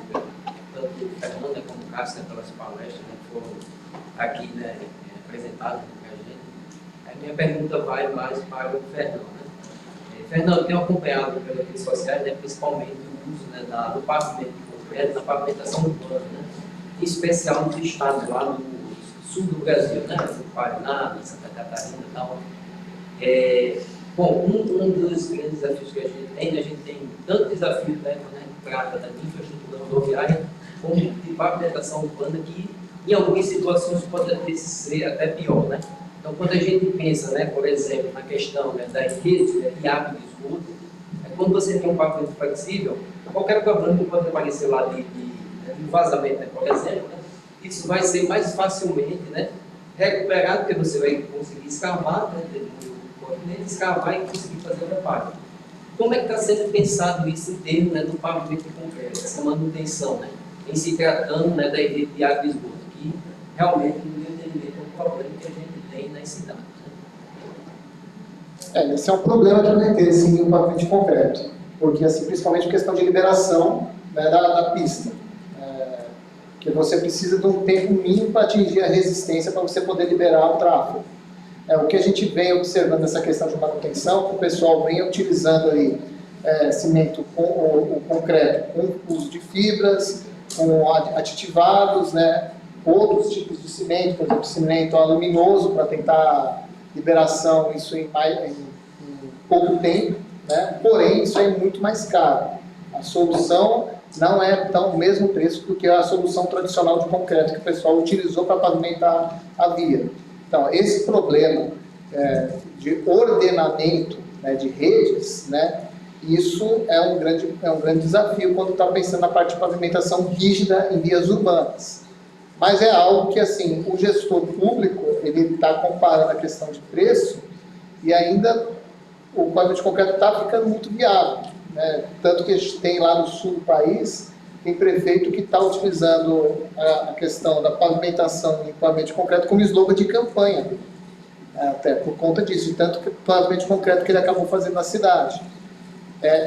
tanto o Fernando como o Cássio pelas palestras que foram aqui apresentadas para a gente. A minha pergunta vai mais para o Fernando. Fernando, eu tenho acompanhado pelas redes sociais, principalmente o uso do pavimento de concreto na pavimentação urbana, em especial nos estados lá no sul do Brasil, no Paraná, em Santa Catarina e tal. Bom, um dos grandes desafios que a gente tem tanto desafio quando a gente trata da infraestrutura rodoviária, como de pavimentação urbana, que em algumas situações pode até ser até pior. Então, quando a gente pensa, por exemplo, na questão das redes de água e de esgoto, quando você tem um pavimento flexível, qualquer problema que pode aparecer lá de vazamento, por exemplo, isso vai ser mais facilmente recuperado, porque você vai conseguir escavar, escavar e conseguir fazer o reparo. Como é que está sendo pensado isso em termos do pavimento concreto, essa manutenção, em se tratando da rede de água e esgoto, que realmente, no meu entendimento, é um problema que a gente tem nas cidades. Esse é um problema que vai ter, sim, o pavimento concreto, porque, assim, principalmente a questão de liberação da pista, que você precisa de um tempo mínimo para atingir a resistência para você poder liberar o tráfego. O que a gente vem observando nessa questão de manutenção, que o pessoal vem utilizando aí cimento com o concreto, com uso de fibras, com aditivados, outros tipos de cimento, por exemplo, cimento aluminoso para tentar liberação, isso em pouco tempo, porém isso é muito mais caro. A solução não é o mesmo preço do que a solução tradicional de concreto que o pessoal utilizou para pavimentar a via. Então, esse problema de ordenamento de redes, isso é um grande desafio quando está pensando na parte de pavimentação rígida em vias urbanas. Mas é algo que, assim, o gestor público, ele está comparando a questão de preço e ainda o pavimento de concreto está ficando muito viável. Tanto que a gente tem lá no sul do país, tem prefeito que está utilizando a questão da pavimentação e pavimento de concreto como slogan de campanha, até por conta disso, tanto que o pavimento de concreto que ele acabou fazendo na cidade.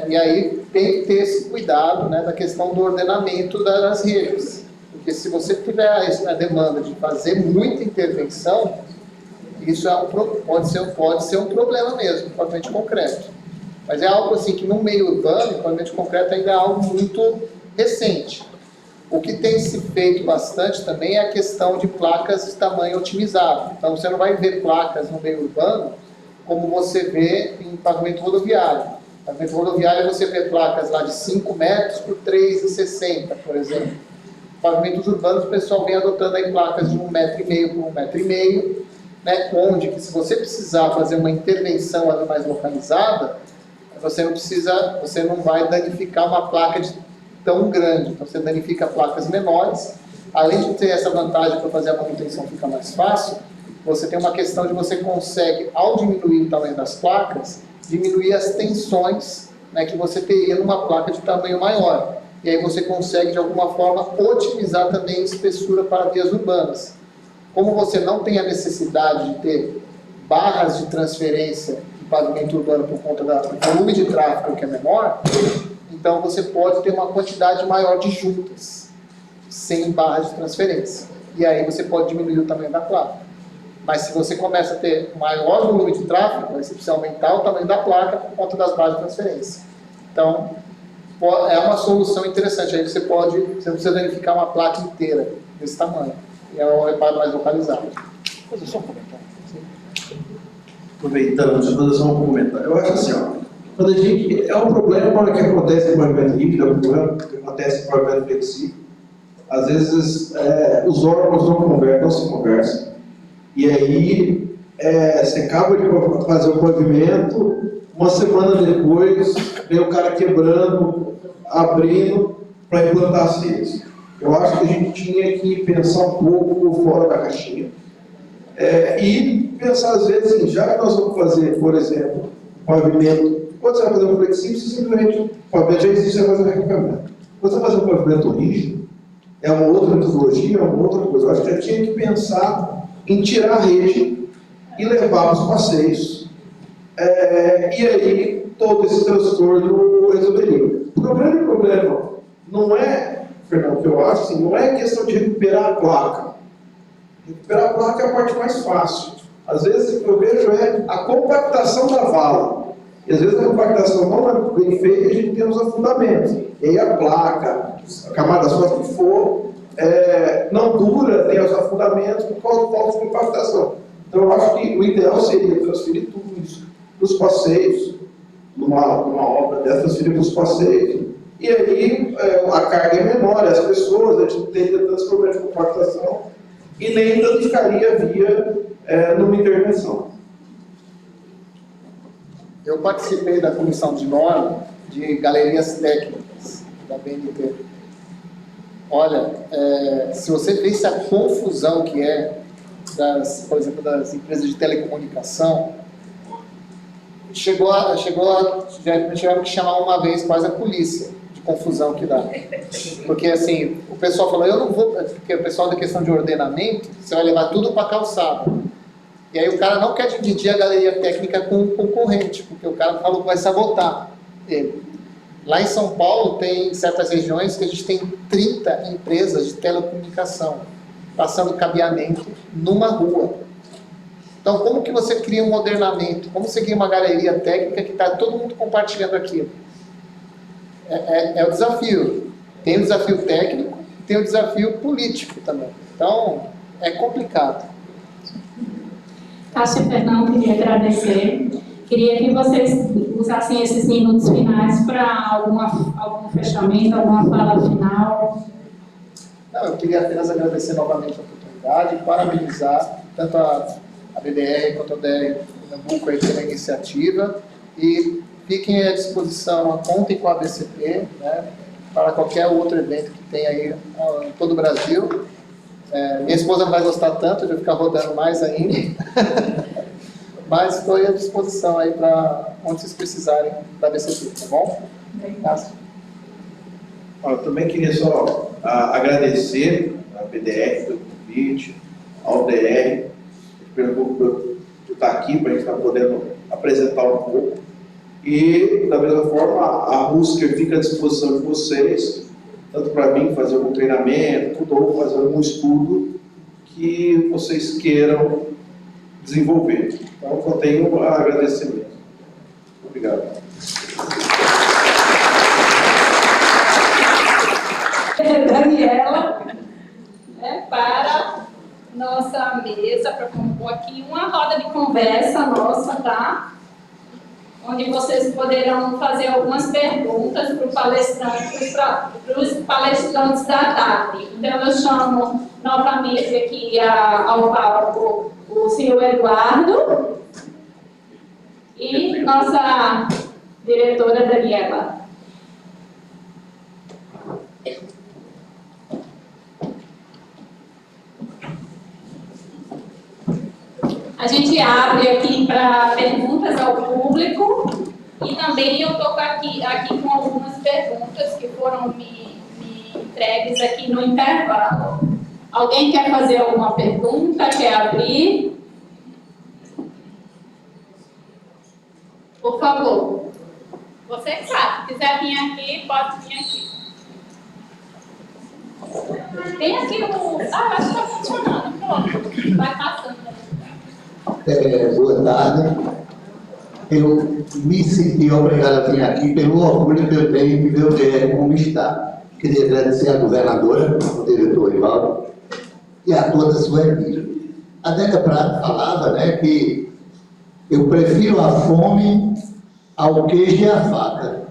E aí tem que ter esse cuidado da questão do ordenamento das redes, porque se você tiver a demanda de fazer muita intervenção, isso pode ser um problema mesmo, o pavimento de concreto. Mas é algo assim que no meio urbano, o pavimento de concreto ainda é algo muito recente. O que tem se feito bastante também é a questão de placas de tamanho otimizado. Então, você não vai ver placas no meio urbano como você vê em pavimento rodoviário. Em pavimento rodoviário você vê placas lá de 5 metros por 3,60, por exemplo. Em pavimentos urbanos o pessoal vem adotando aí placas de 1,5 metro por 1,5 metro, né, onde que se você precisar fazer uma intervenção ali mais localizada, você não vai danificar uma placa tão grande. Então você danifica placas menores. Além de ter essa vantagem para fazer a manutenção ficar mais fácil, você tem uma questão de você consegue, ao diminuir o tamanho das placas, diminuir as tensões, né, que você teria numa placa de tamanho maior. E aí você consegue, de alguma forma, otimizar também a espessura para vias urbanas. Como você não tem a necessidade de ter barras de transferência em pavimento urbano por conta do volume de tráfego que é menor, então você pode ter uma quantidade maior de juntas, sem barras de transferência. E aí você pode diminuir o tamanho da placa. Mas se você começa a ter maior volume de tráfego, você precisa aumentar o tamanho da placa por conta das barras de transferência. Então, é uma solução interessante. Aí você não precisa verificar uma placa inteira desse tamanho. E é um reparo mais localizado. Vou fazer só um comentário. Aproveitando, deixa eu fazer só um comentário. Eu acho assim, ó, quando a gente, é um problema que acontece em pavimento líquido, é um problema que acontece em pavimento flexível. Às vezes, os órgãos não se conversam. E aí, você acaba de fazer o pavimento, uma semana depois, vem o cara quebrando, abrindo, para implantar as redes. Eu acho que a gente tinha que pensar um pouco fora da caixinha. E pensar, às vezes, assim, já que nós vamos fazer, por exemplo, um pavimento, quando você vai fazer um flexível, você simplesmente, o pavimento já existe, você vai fazer um recarregamento. Quando você vai fazer um pavimento rígido, é uma outra metodologia, é uma outra coisa. Eu acho que já tinha que pensar em tirar a rede e levar para os passeios. E aí, todo esse transtorno resolveria. O grande problema não é, Fernando, que eu acho, assim, não é questão de recuperar a placa. Recuperar a placa é a parte mais fácil. Às vezes, o que eu vejo é a compactação da vala. E às vezes a compactação não é bem feita e a gente tem os afundamentos. E aí a placa, a camada só que for, não dura, tem os afundamentos por causa da falta de compactação. Então eu acho que o ideal seria transferir tudo isso para os passeios, numa obra dessa, transferir para os passeios. E aí a carga é menor, as pessoas, a gente não teria tantos problemas de compactação e nem danificaria via numa intervenção. Eu participei da comissão de norma de galerias técnicas da BNT. Olha, se você visse a confusão que é, por exemplo, das empresas de telecomunicação, tiveram que chamar uma vez quase a polícia, de confusão que dá. Porque assim, o pessoal falou, eu não vou, porque o pessoal da questão de ordenamento, você vai levar tudo para a calçada. E aí o cara não quer dividir a galeria técnica com o concorrente, porque o cara falou que vai sabotar ele. Lá em São Paulo tem certas regiões que a gente tem 30 empresas de telecomunicação passando cabeamento numa rua. Então como que você cria um ordenamento? Como você cria uma galeria técnica que está todo mundo compartilhando aquilo? É o desafio. Tem o desafio técnico, tem o desafio político também. Então é complicado. Cássio e Fernando, queria agradecer. Queria que vocês usassem esses minutos finais para algum fechamento, alguma fala final. Não, eu queria apenas agradecer novamente a oportunidade e parabenizar tanto a BDR quanto a DR Pernambuco aí pela iniciativa e fiquem à disposição, contem com a ABCP, né, para qualquer outro evento que tenha aí em todo o Brasil. Minha esposa não vai gostar tanto, eu vou ficar rodando mais ainda. Mas estou à disposição aí para onde vocês precisarem da BCP, tá bom? Cássio. Eu também queria só agradecer a BDR pelo convite, ao DR, por estar aqui, para a gente estar podendo apresentar um pouco. E, da mesma forma, a Husker fica à disposição de vocês, tanto para mim fazer algum treinamento, ou fazer algum estudo que vocês queiram desenvolver. Então, eu tenho a agradecer. Obrigado. Daniela. conversa nossa, tá? Onde vocês poderão fazer algumas perguntas para os palestrantes da tarde. Então, eu chamo novamente aqui ao palco o senhor Eduardo e nossa diretora Daniela. A gente abre aqui para perguntas ao público e também eu estou aqui com algumas perguntas que foram me entregues aqui no intervalo. Alguém quer fazer alguma pergunta? Quer abrir? Por favor. Você que sabe. Se quiser vir aqui, pode vir aqui. Tem aqui o... Ah, acho que está funcionando. Pronto. Vai passando. Boa tarde. Eu me senti obrigado a vir aqui pelo orgulho que eu tenho de ver o DR como está. Queria agradecer à governadora, ao diretor Rivaldo e a toda a sua equipe. A Délia Prado falava, né, que eu prefiro a fome ao queijo e à faca.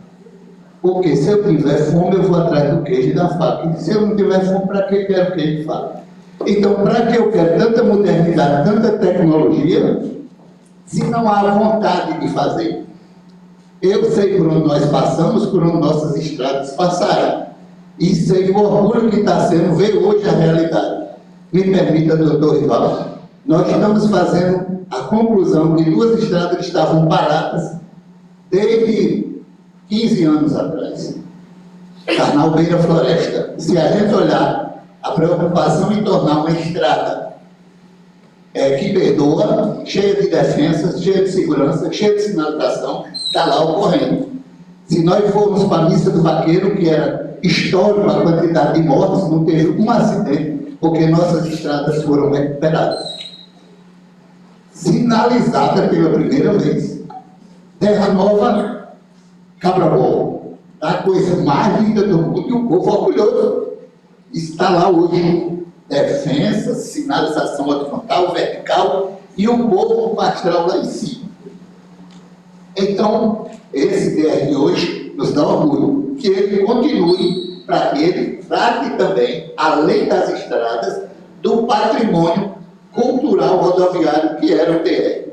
Porque se eu tiver fome, eu vou atrás do queijo e da faca. E se eu não tiver fome, para que eu quero queijo e faca? Então, para que eu quero tanta modernidade, tanta tecnologia, se não há vontade de fazer? Eu sei por onde nós passamos, por onde nossas estradas passaram. E sei o orgulho que está sendo ver hoje a realidade. Me permita, doutor Rivaldo, nós estamos fazendo a conclusão de 2 estradas que estavam paradas desde 15 anos atrás. Carnal Beira Floresta. Se a gente olhar a preocupação em tornar uma estrada que perdoa, cheia de defensas, cheia de segurança, cheia de sinalização, está lá ocorrendo. Se nós formos para a missa do vaqueiro, que era histórico a quantidade de mortes, não teve um acidente, porque nossas estradas foram recuperadas. Sinalizada pela primeira vez. Terra Nova, Cabrabol. A coisa mais linda do mundo e o povo orgulhoso. Está lá hoje defesa, sinalização horizontal, vertical e o povo pastoral lá em cima. Então, esse DR de hoje nos dá orgulho, que ele continue para que ele trate também, além das estradas, do patrimônio cultural rodoviário que era o DR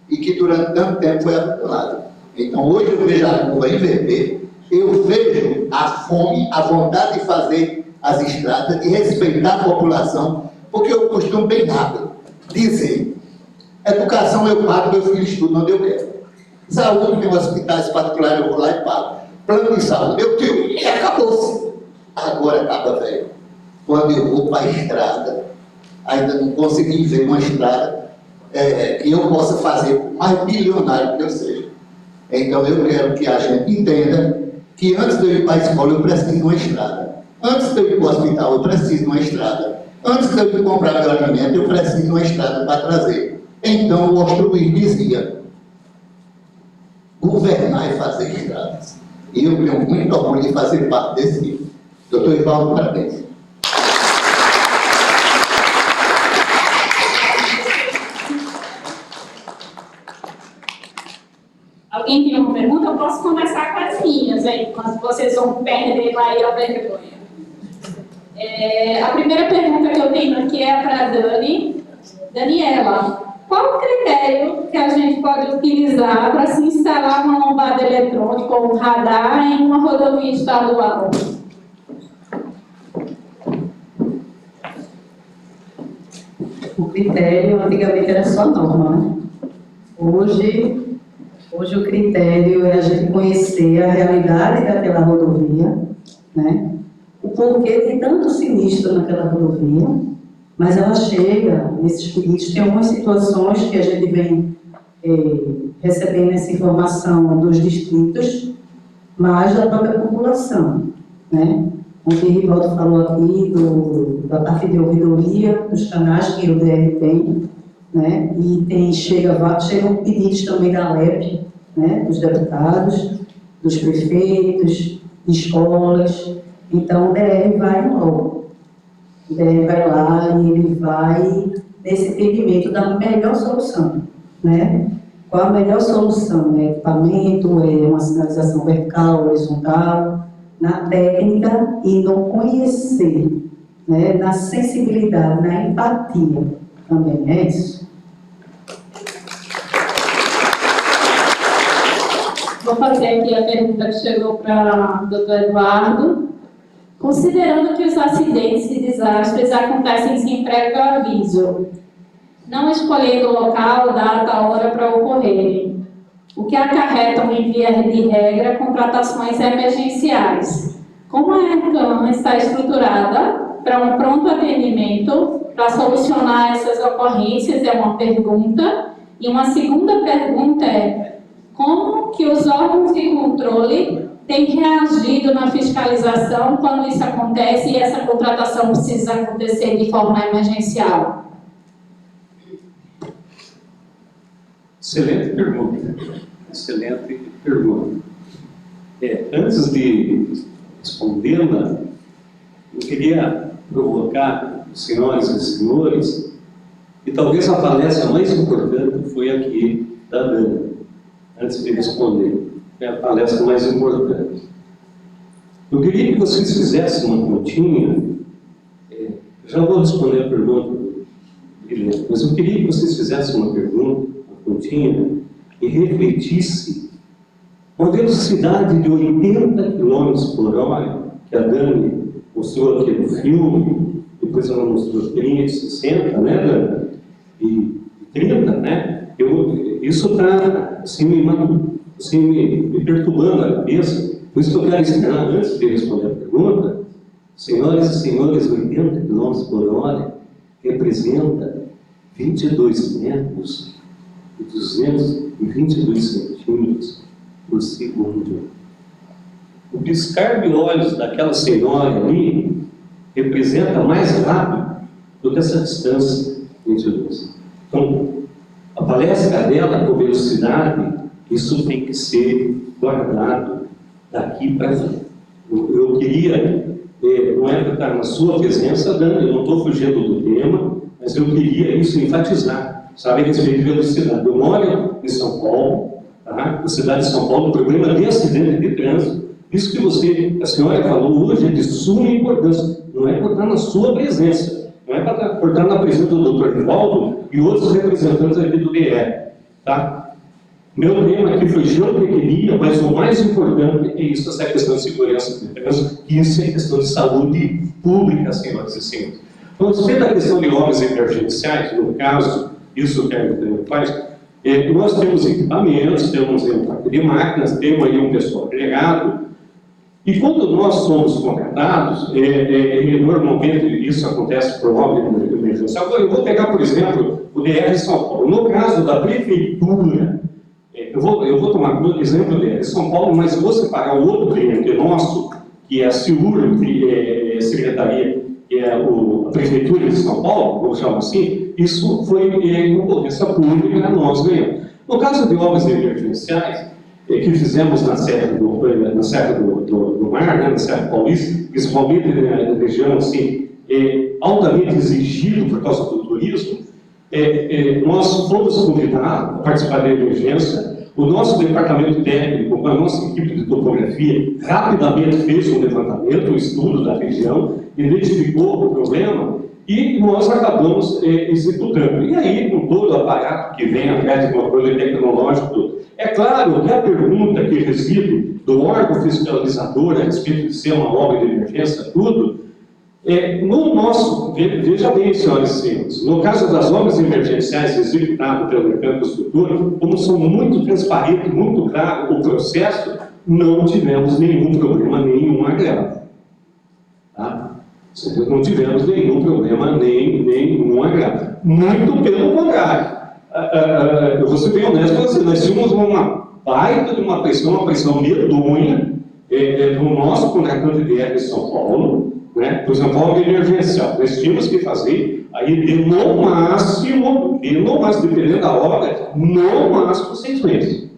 e que durante tanto tempo foi abandonado. Então, hoje eu vejo a curva inverter, eu vejo a fome, a vontade de fazer as estradas, de respeitar a população, porque eu costumo bem rápido dizer: educação eu pago, meu filho estuda onde eu quero. Saúde, tem hospitais particulares, eu vou lá e pago. Plano de saúde, eu tenho, e acabou-se. Agora acaba, velho. Quando eu vou para a estrada, ainda não consegui ver uma estrada que eu possa fazer o mais bilionário que eu seja. Então eu quero que a gente entenda que antes de eu ir para a escola, eu preciso de uma estrada. Antes de eu ir para o hospital, eu preciso de uma estrada. Antes de eu ir comprar meu alimento, eu preciso de uma estrada para trazer. Então, o Ostruir dizia: governar é fazer estradas. E eu tenho muito orgulho de fazer parte desse livro. Doutor Rivaldo, parabéns. Alguém tem uma pergunta? Eu posso começar com as minhas, aí, quando vocês vão perder aí a vergonha. A primeira pergunta que eu tenho aqui é para a Dani. Daniela, qual o critério que a gente pode utilizar para se instalar uma lombada eletrônica ou um radar em uma rodovia estadual? O critério, antigamente, era só norma, né? Hoje o critério é a gente conhecer a realidade daquela rodovia, né? O porquê de tanto sinistro naquela rodovia, mas ela chega nesses sinistros. Tem algumas situações que a gente vem recebendo essa informação dos distritos, mas da própria população, né? O que o Rivaldo falou aqui da parte de ouvidoria, dos canais que o DR tem, né? E chegam pedidos também da LEP, né? Dos deputados, dos prefeitos, de escolas. Então o DR vai logo. O DR vai lá e ele vai nesse entendimento da melhor solução. né? Qual a melhor solução? É equipamento, é uma sinalização vertical, horizontal, na técnica e no conhecer, né? Na sensibilidade, na empatia também, é isso? Vou fazer aqui a pergunta que chegou para o doutor Eduardo. Considerando que os acidentes e desastres acontecem sem prévio aviso, não escolhendo o local, data, hora para ocorrerem, o que acarretam, em via de regra, contratações emergenciais. Como a ERCAM está estruturada para um pronto atendimento, para solucionar essas ocorrências, é uma pergunta. E uma segunda pergunta é, como que os órgãos de controle têm reagido na fiscalização quando isso acontece e essa contratação precisa acontecer de forma emergencial? Excelente pergunta. Excelente pergunta. Antes de respondê-la, eu queria provocar os senhores e senhores, e talvez a palestra mais importante foi aqui da Dana, antes de responder. É a palestra mais importante. Eu queria que vocês fizessem uma continha, já vou responder a pergunta, mas eu queria que vocês fizessem uma pergunta, uma continha, e refletissem uma velocidade de 80 km por hora, que a Dani mostrou aqui no filme, depois ela mostrou 30, 60, né, Dani? E 30, né? Isso está assim, me perturbando a cabeça. Por isso que eu quero ensinar, antes de responder a pergunta, senhoras e senhores, 80 km por hora representa 22 metros e 222 centímetros por segundo. O piscar de olhos daquela senhora ali representa mais rápido do que essa distância entre nós. Então, a palestra dela com velocidade, isso tem que ser guardado daqui para frente. Eu queria, não é para estar na sua presença, Dani, eu não estou fugindo do tema, mas eu queria isso enfatizar, sabe, a respeito de velocidade. Eu moro em São Paulo, tá? Na cidade de São Paulo, o problema de acidente de trânsito, isso que a senhora falou hoje é de suma importância, não é por estar na sua presença, não é para por estar na presença do Dr. Rivaldo e outros representantes aqui do DR, tá? Meu tema aqui foi geotecnia, mas o mais importante é isso, essa questão de segurança de trânsito, e isso é questão de saúde pública, senhoras e senhores. Então, a respeito da questão de obras emergenciais, no caso, isso que a gente faz, nós temos equipamentos, temos um parque de máquinas, temos aí um pessoal agregado, e quando nós somos contratados, normalmente isso acontece por obra emergencial. Eu vou pegar, por exemplo, o DR São Paulo. No caso da prefeitura, eu vou tomar como exemplo o DR São Paulo, mas vou separar o outro cliente nosso, que é a SEUR, que é a Secretaria, que é a Prefeitura de São Paulo, vou chamar assim, isso foi concorrência pública, nós ganhamos. No caso de obras emergenciais, que fizemos na Serra do Mar, né, na Serra Paulista, principalmente na região assim, altamente exigido por causa do turismo, nós fomos convidados a participar da emergência. O nosso departamento técnico, com a nossa equipe de topografia, rapidamente fez um levantamento, um estudo da região, identificou o problema e nós acabamos executando. E aí, com todo o aparato que vem atrás de controle tecnológico, é claro que a pergunta que reside do órgão fiscalizador a respeito de ser uma obra de emergência, tudo, no nosso, veja bem, senhoras e senhores, no caso das obras emergenciais executadas pelo mercado construtor, como são muito transparentes, muito claro o processo, não tivemos nenhum problema, nenhum agravo. Tá? Não tivemos nenhum problema, nenhum agravo. Muito pelo contrário. Eu vou ser bem honesto com você, nós tínhamos uma baita de uma pressão medonha do nosso contratante de DR de São Paulo, né? Por exemplo, a obra emergencial, nós tínhamos que fazer aí no máximo, dependendo da obra, no máximo 6 meses.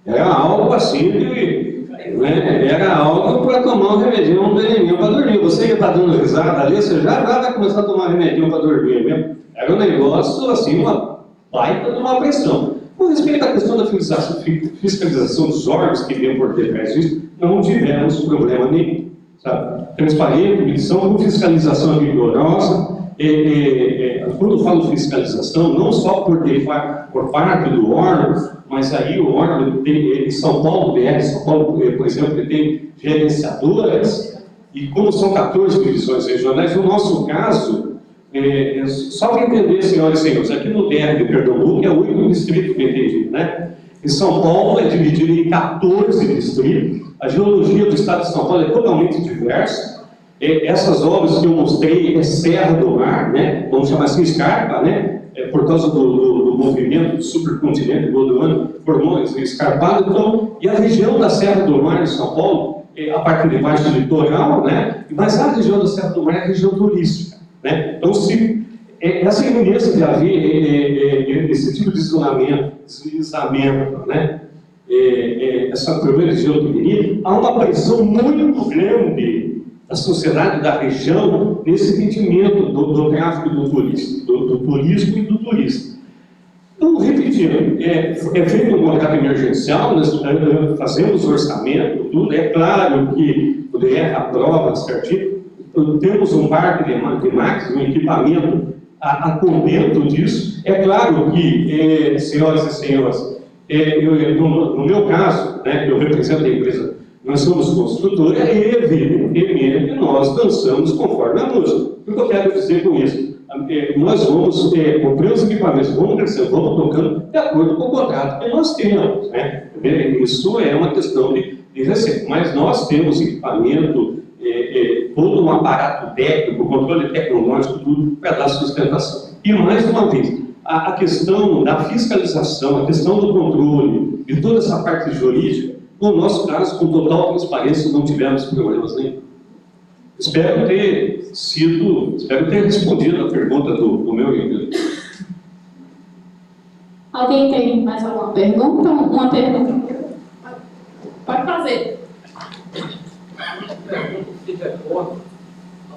Era algo assim era algo para tomar um remedinho, um veneninho para dormir. Você que está dando risada ali, você já vai começar a tomar remedinho para dormir mesmo. Era um negócio assim, baita de uma pressão. Com respeito à questão da fiscalização dos órgãos que vêm por detrás disso, não tivemos problema nenhum. Sabe? Transparente, medição, com fiscalização rigorosa. Quando eu falo fiscalização, não só por parte do órgão, mas aí o órgão em São Paulo, BR, São Paulo, por exemplo, ele tem gerenciadoras, e como são 14 divisões regionais, no nosso caso, só para entender, senhoras e senhores, aqui no DR de Pernambuco é 8 distritos, que eu entendi, né? Em São Paulo é dividido em 14 distritos, a geologia do estado de São Paulo é totalmente diversa. Essas obras que eu mostrei é Serra do Mar, né? Vamos chamar assim, escarpa, né? Por causa do movimento do supercontinente godoano, formou esse escarpado. Então, e a região da Serra do Mar de São Paulo, a parte de baixo do litoral, né? Mas a região da Serra do Mar é a região turística, né? Então, se essa iminência de haver esse tipo de deslizamento, né? Essa problema de geotecnia, há uma pressão muito grande da sociedade da região nesse sentimento do tráfico do turismo e do turista. Então, repetindo, é feito um contrato emergencial, nós fazemos orçamento, tudo, é claro que o DR aprova certinho, temos um parque de máquinas, um equipamento a contento disso. É claro que, senhoras e senhores, no meu caso, né, eu represento a empresa, nós somos construtora e, evidentemente, nós dançamos conforme a música. O que eu quero dizer com isso? Nós vamos comprando os equipamentos, vamos crescendo, vamos tocando de acordo com o contrato que nós temos, né? Isso é uma questão de receita, mas nós temos equipamento, todo um aparato técnico, controle tecnológico, tudo para dar sustentação. E, mais uma vez, a questão da fiscalização, a questão do controle e toda essa parte jurídica, no nosso caso, com total transparência, não tivemos problemas nenhum. Espero ter respondido a pergunta do meu amigo. Alguém tem mais alguma pergunta? Uma pergunta? Pode fazer. Se recorda,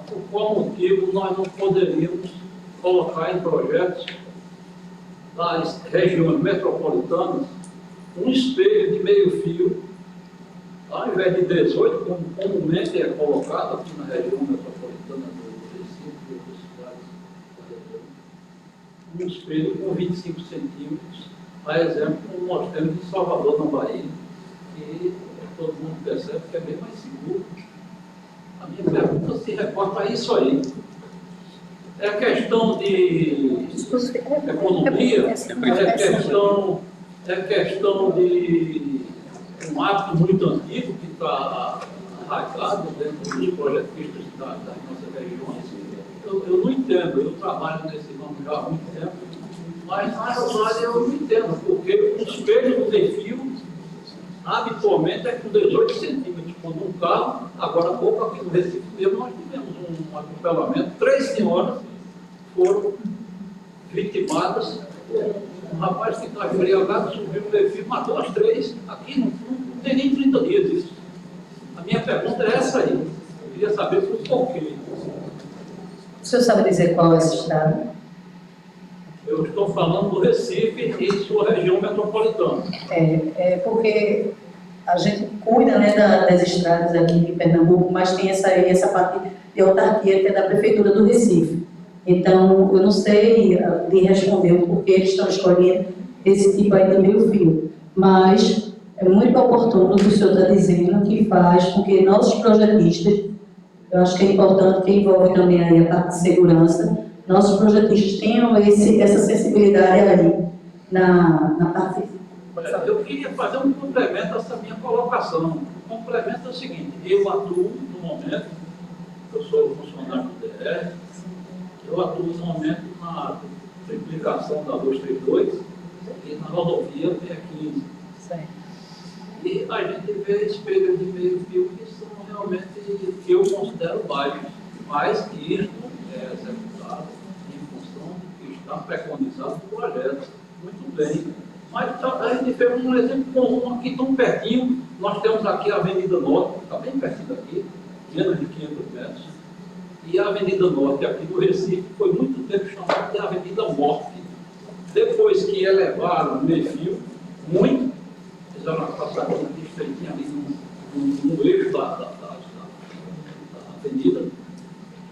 por qual motivo nós não poderíamos colocar em projetos das regiões metropolitanas um espelho de meio fio, ao invés de 18, como comumente é colocado aqui na região metropolitana do Recife e outras cidades da região, um espelho com 25 centímetros, a exemplo, como nós temos em Salvador, na Bahia, que todo mundo percebe que é bem mais seguro. A minha pergunta se reporta a isso aí. É questão de economia, é questão de um hábito muito antigo que está arraigado dentro dos projetistas das nossas regiões. Eu não entendo, eu trabalho nesse ramo já há muito tempo, mas na verdade eu não entendo, porque o espelho do desfio habitualmente é com 18 centímetros. Quando um carro, agora há pouco aqui no Recife mesmo, nós tivemos um atropelamento, 3 senhoras foram vitimadas. Um rapaz que estava embriagado, subiu no desfio, matou as 3. Aqui não tem nem 30 dias isso. A minha pergunta é essa aí. Eu queria saber por porquê. O senhor sabe dizer qual é esse estado? Eu estou falando do Recife e sua região metropolitana. Porque a gente cuida, né, das estradas aqui de Pernambuco, mas tem essa parte de autarquia que é da Prefeitura do Recife. Então, eu não sei lhe responder o porquê eles estão escolhendo esse tipo aí de meio fio, mas é muito oportuno o que o senhor está dizendo, que faz com que nossos projetistas, eu acho que é importante, que envolve também aí a parte de segurança, nossos projetistas tenham essa sensibilidade aí na parte. Eu queria fazer um complemento a essa minha colocação. O complemento é o seguinte: eu atuo no momento, eu sou funcionário do DR, eu atuo no momento na triplicação da 232 e na rodovia PE15. E a gente vê espelhos de meio fio que são realmente, que eu considero baixos, mas que isto é executado em função do que está preconizado no projeto. Muito bem. Mas a gente fez um exemplo comum aqui, tão pertinho. Nós temos aqui a Avenida Norte, que está bem pertinho daqui, menos de 500 metros. E a Avenida Norte, aqui no Recife, foi muito tempo chamada de Avenida Morte. Depois que elevaram o meio-fio, muito, fizeram uma passadinha estreitinha ali no eixo da avenida,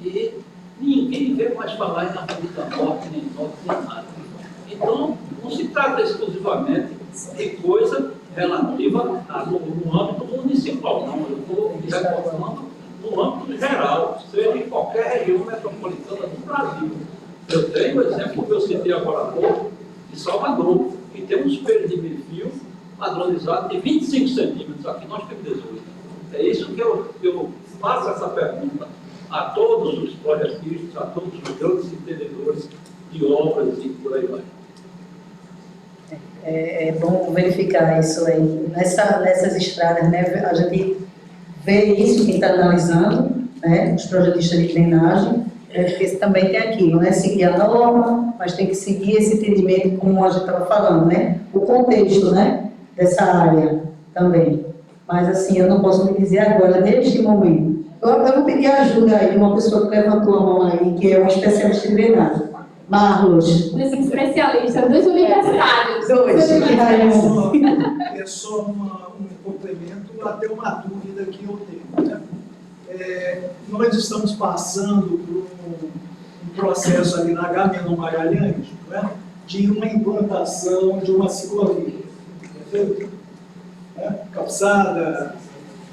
e ninguém vê mais falar em Avenida Norte, nem Norte, nem nada. Então, não se trata exclusivamente de coisa relativa no âmbito municipal, não. Eu estou me reportando no âmbito geral, seja em qualquer região metropolitana do Brasil. Eu tenho o exemplo que eu citei agora há pouco, de Salvador, que tem um espelho de meio-fio padronizado de 25 centímetros, aqui nós temos 18. É isso que eu faço essa pergunta a todos os projetistas, a todos os grandes entendedores de obras e por aí vai. É bom verificar isso aí. Nessas estradas, né, a gente vê isso, quem está analisando, né, os projetistas de drenagem, porque também tem aquilo, né, seguir a norma, mas tem que seguir esse entendimento, como a gente estava falando, né, o contexto, né, dessa área também. Mas, assim, eu não posso me dizer agora, neste momento. Eu vou pedir ajuda aí de uma pessoa que levantou a mão aí, que é um especialista em drenagem. Marlos. Dos especialistas, dos universitários. Dois. É só um complemento, até uma dúvida que eu tenho, né? Nós estamos passando por um processo ali na Agamenon Magalhães, né, de uma implantação de uma ciclovia, perfeito? Calçada,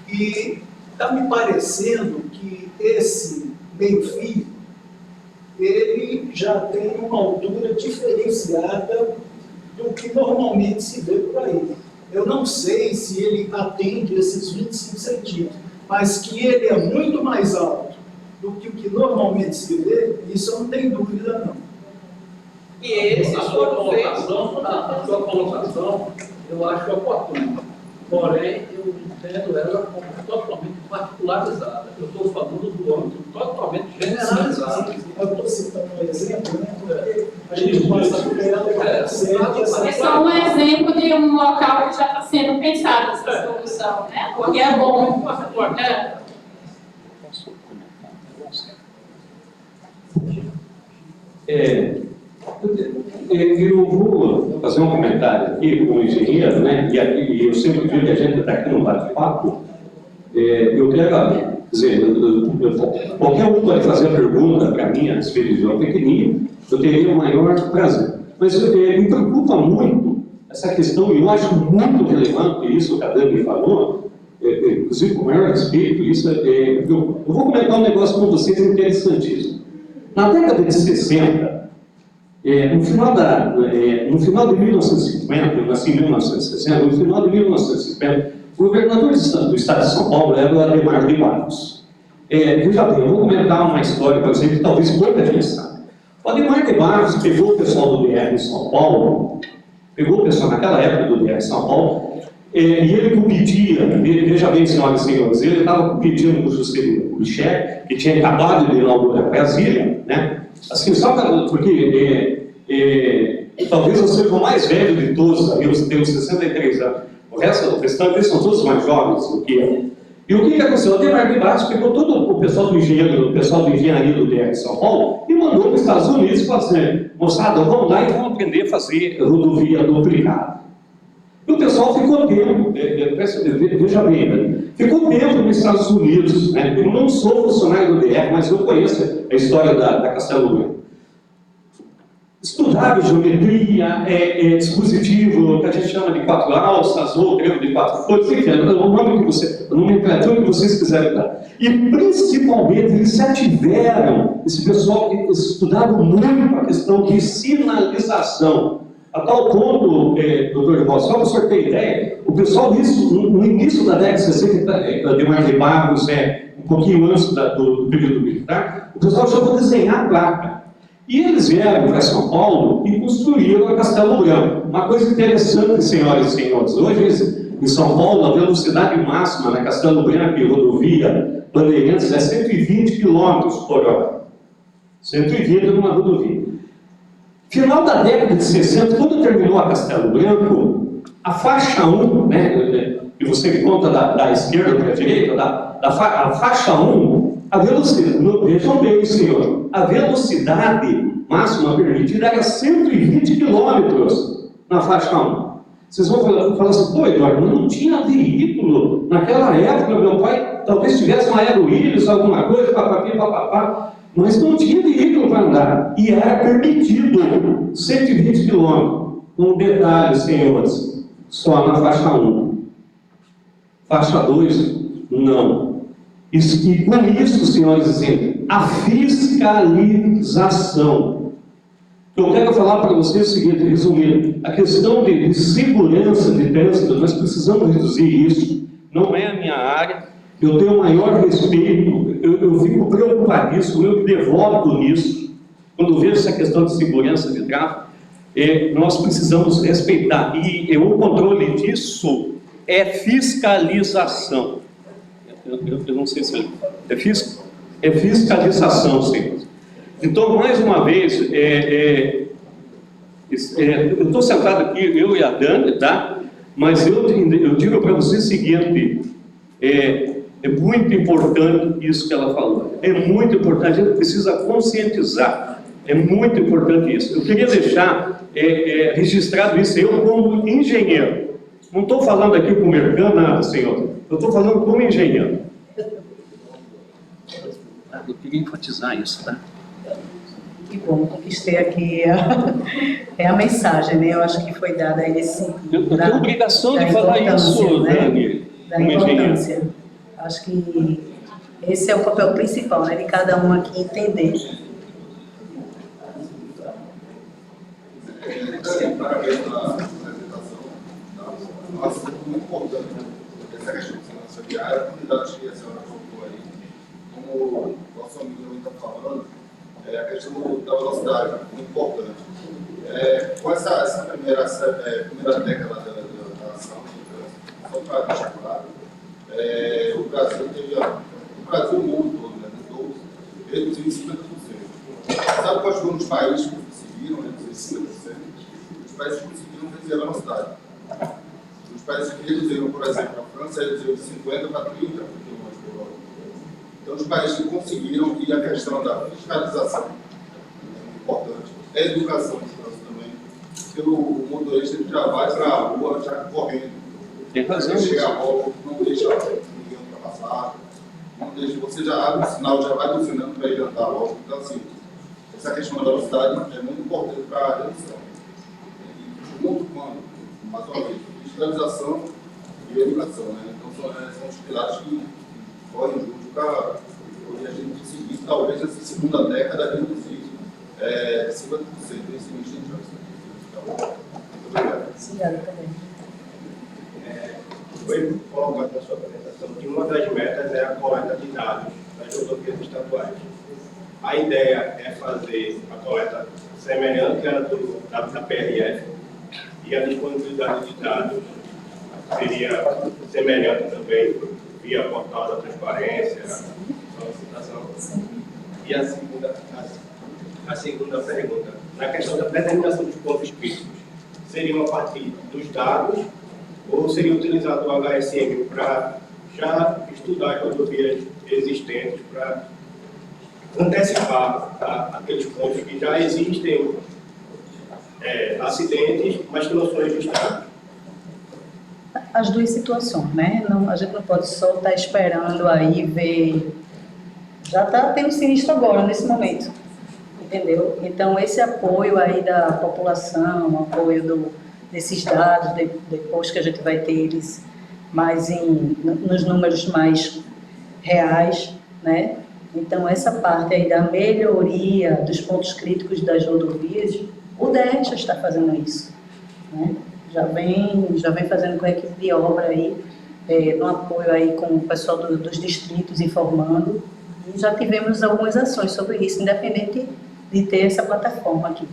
e está me parecendo que esse meio-fio ele já tem uma altura diferenciada do que normalmente se vê por aí. Eu não sei se ele atende esses 25 centímetros, mas que ele é muito mais alto do que o que normalmente se vê, isso eu não tenho dúvida, não. E a sua colocação, eu acho oportuna. Porém, eu entendo ela como totalmente particularizada. Eu estou falando do âmbito totalmente generalizado. Eu estou citando um exemplo, né? Porque a gente passa por ela é só um exemplo de um local que já está sendo pensado essa solução, né? Porque é bom. Eu vou fazer um comentário aqui como engenheiro, né? E eu sempre digo que a gente está aqui no bate-papo. Eu quero dizer, qualquer um pode fazer a pergunta para mim, às vezes eu pequenininho, eu teria o maior prazer. Mas me preocupa muito essa questão, e eu acho muito relevante isso que a Dani falou, inclusive com o maior respeito, isso eu vou comentar um negócio com vocês interessantíssimo. Na década de 60, no final de 1950, eu nasci em 1960, no final de 1950, o governador do estado de São Paulo era o Ademar de Barros. Veja bem, eu vou comentar uma história para vocês que talvez pouca gente sabe. O Ademar de Barros pegou o pessoal do DR em São Paulo, pegou o pessoal naquela época do DR em São Paulo, e ele competia, veja bem, senhoras e senhores, ele estava competindo com o Juscelino Kubitschek, que tinha acabado de inaugurar Brasília, né? Assim, só porque talvez eu seja o mais velho de todos, eu tenho 63 anos, o restante são todos mais jovens do que eu. E o que aconteceu? O Ademar de Barros pegou todo o pessoal do engenharia do DR de São Paulo e mandou para os Estados Unidos e falou assim: moçada, vamos lá e vamos aprender a fazer rodovia duplicada. E o pessoal ficou tempo, veja bem, né? Ficou tempo nos Estados Unidos, né? Eu não sou funcionário do DR, mas eu conheço a história da Castelo Branco. Estudaram geometria, dispositivo que a gente chama de 4 alças, ou trevo de 4 folhas, enfim, a nomenclatura que vocês quiserem dar. E principalmente eles se ativeram, esse pessoal estudaram muito a questão de sinalização. A tal ponto, doutor Ivaldo, só para o senhor ter ideia, o pessoal no início da década de 60, Ademar de Barros, um pouquinho antes do período militar, o pessoal já foi desenhar a placa. E eles vieram para São Paulo e construíram a Castelo Branco. Uma coisa interessante, senhoras e senhores, hoje em São Paulo, a velocidade máxima na Castelo Branco e rodovia Bandeirantes é 120 km por hora. 120 numa rodovia. Final da década de 60, quando terminou a Castelo Branco, a faixa 1, né, e você conta da esquerda para a direita, a faixa 1, a velocidade, vejam bem, senhor, a velocidade máxima permitida era 120 quilômetros na faixa 1. Vocês vão falar assim, pô, Eduardo, não tinha veículo naquela época, meu pai talvez tivesse uma Aeroíris, alguma coisa, papapá, mas não tinha veículo para andar, e era permitido 120 quilômetros, com detalhe, senhores, só na faixa 1. Faixa 2, não. E com isso, senhores, assim, a fiscalização. Eu quero falar para vocês o seguinte, resumindo, a questão de segurança de trânsito, nós precisamos reduzir isso, não é a minha área, eu tenho o maior respeito, eu fico preocupadíssimo, eu me devoto nisso, quando vejo essa questão de segurança de tráfego, nós precisamos respeitar, e o controle disso é fiscalização. Eu não sei se é fiscalização, senhor. Então, mais uma vez, eu estou sentado aqui, eu e a Dani, tá? Mas eu digo para você o seguinte, é muito importante isso que ela falou, é muito importante, a gente precisa conscientizar, é muito importante isso. Eu queria deixar registrado isso, eu como engenheiro, não estou falando aqui com o mercado, nada, senhor, eu estou falando como engenheiro. Eu queria enfatizar isso, tá? Que bom, conquistei aqui a mensagem, né? Eu acho que foi dada aí nesse sentido. Eu tenho obrigação de falar isso, né? Dani, Da importância. Acho que esse é o papel principal, né? De cada um aqui entender. Parabéns pela apresentação. Nossa, muito importante. Essa questão de segurança viária, a comunidade que a senhora colocou aí, como o nosso amigo está falando, a questão da velocidade, muito importante. Com essa primeira década da ação, só para deixar claro, o Brasil teve, o Brasil, o mundo todo, né, reduziu em 50%. Sabe quais foram os países que conseguiram reduzir 50%? Os países que conseguiram reduzir a velocidade. Os países que reduziram, por exemplo, a França reduziu de 50 para 30 km por hora. Então, os países que conseguiram, e a questão da fiscalização é muito importante, a educação também, porque o motorista já vai para a rua já correndo. Tem razão. Chega logo, não deixa ninguém ultrapassar, não deixa, você já abre o sinal, já vai buzinando para ele andar logo. Então, assim, essa questão da velocidade é muito importante para a redução. E junto com, mais uma vez, fiscalização e educação, né? Então, são os pilares que correm junto para a gente conseguir, talvez, nessa segunda década, reduzir 50% desse índice de trânsito. Tá bom? Muito obrigado. Obrigada também. Foi colocado na sua apresentação que uma das metas é a coleta de dados das rodovias estaduais. A ideia é fazer a coleta semelhante à da PRF e a disponibilidade de dados seria semelhante também via portal da transparência, solicitação. E a segunda pergunta, na questão da determinação dos pontos críticos, seria a partir dos dados ou seria utilizado o HSM para já estudar as rodovias existentes, para antecipar aqueles pontos que já existem acidentes, mas que não são registrados? As duas situações, né? Não, a gente não pode só estar esperando aí ver... Já está tendo sinistro agora, nesse momento, entendeu? Então, esse apoio aí da população, apoio desses dados, depois que a gente vai ter eles mais nos números mais reais, né? Então, essa parte aí da melhoria dos pontos críticos das rodovias, o DERT já está fazendo isso, né? Já vem fazendo com a equipe de obra aí, no apoio aí com o pessoal dos distritos informando, e já tivemos algumas ações sobre isso, independente de ter essa plataforma aqui.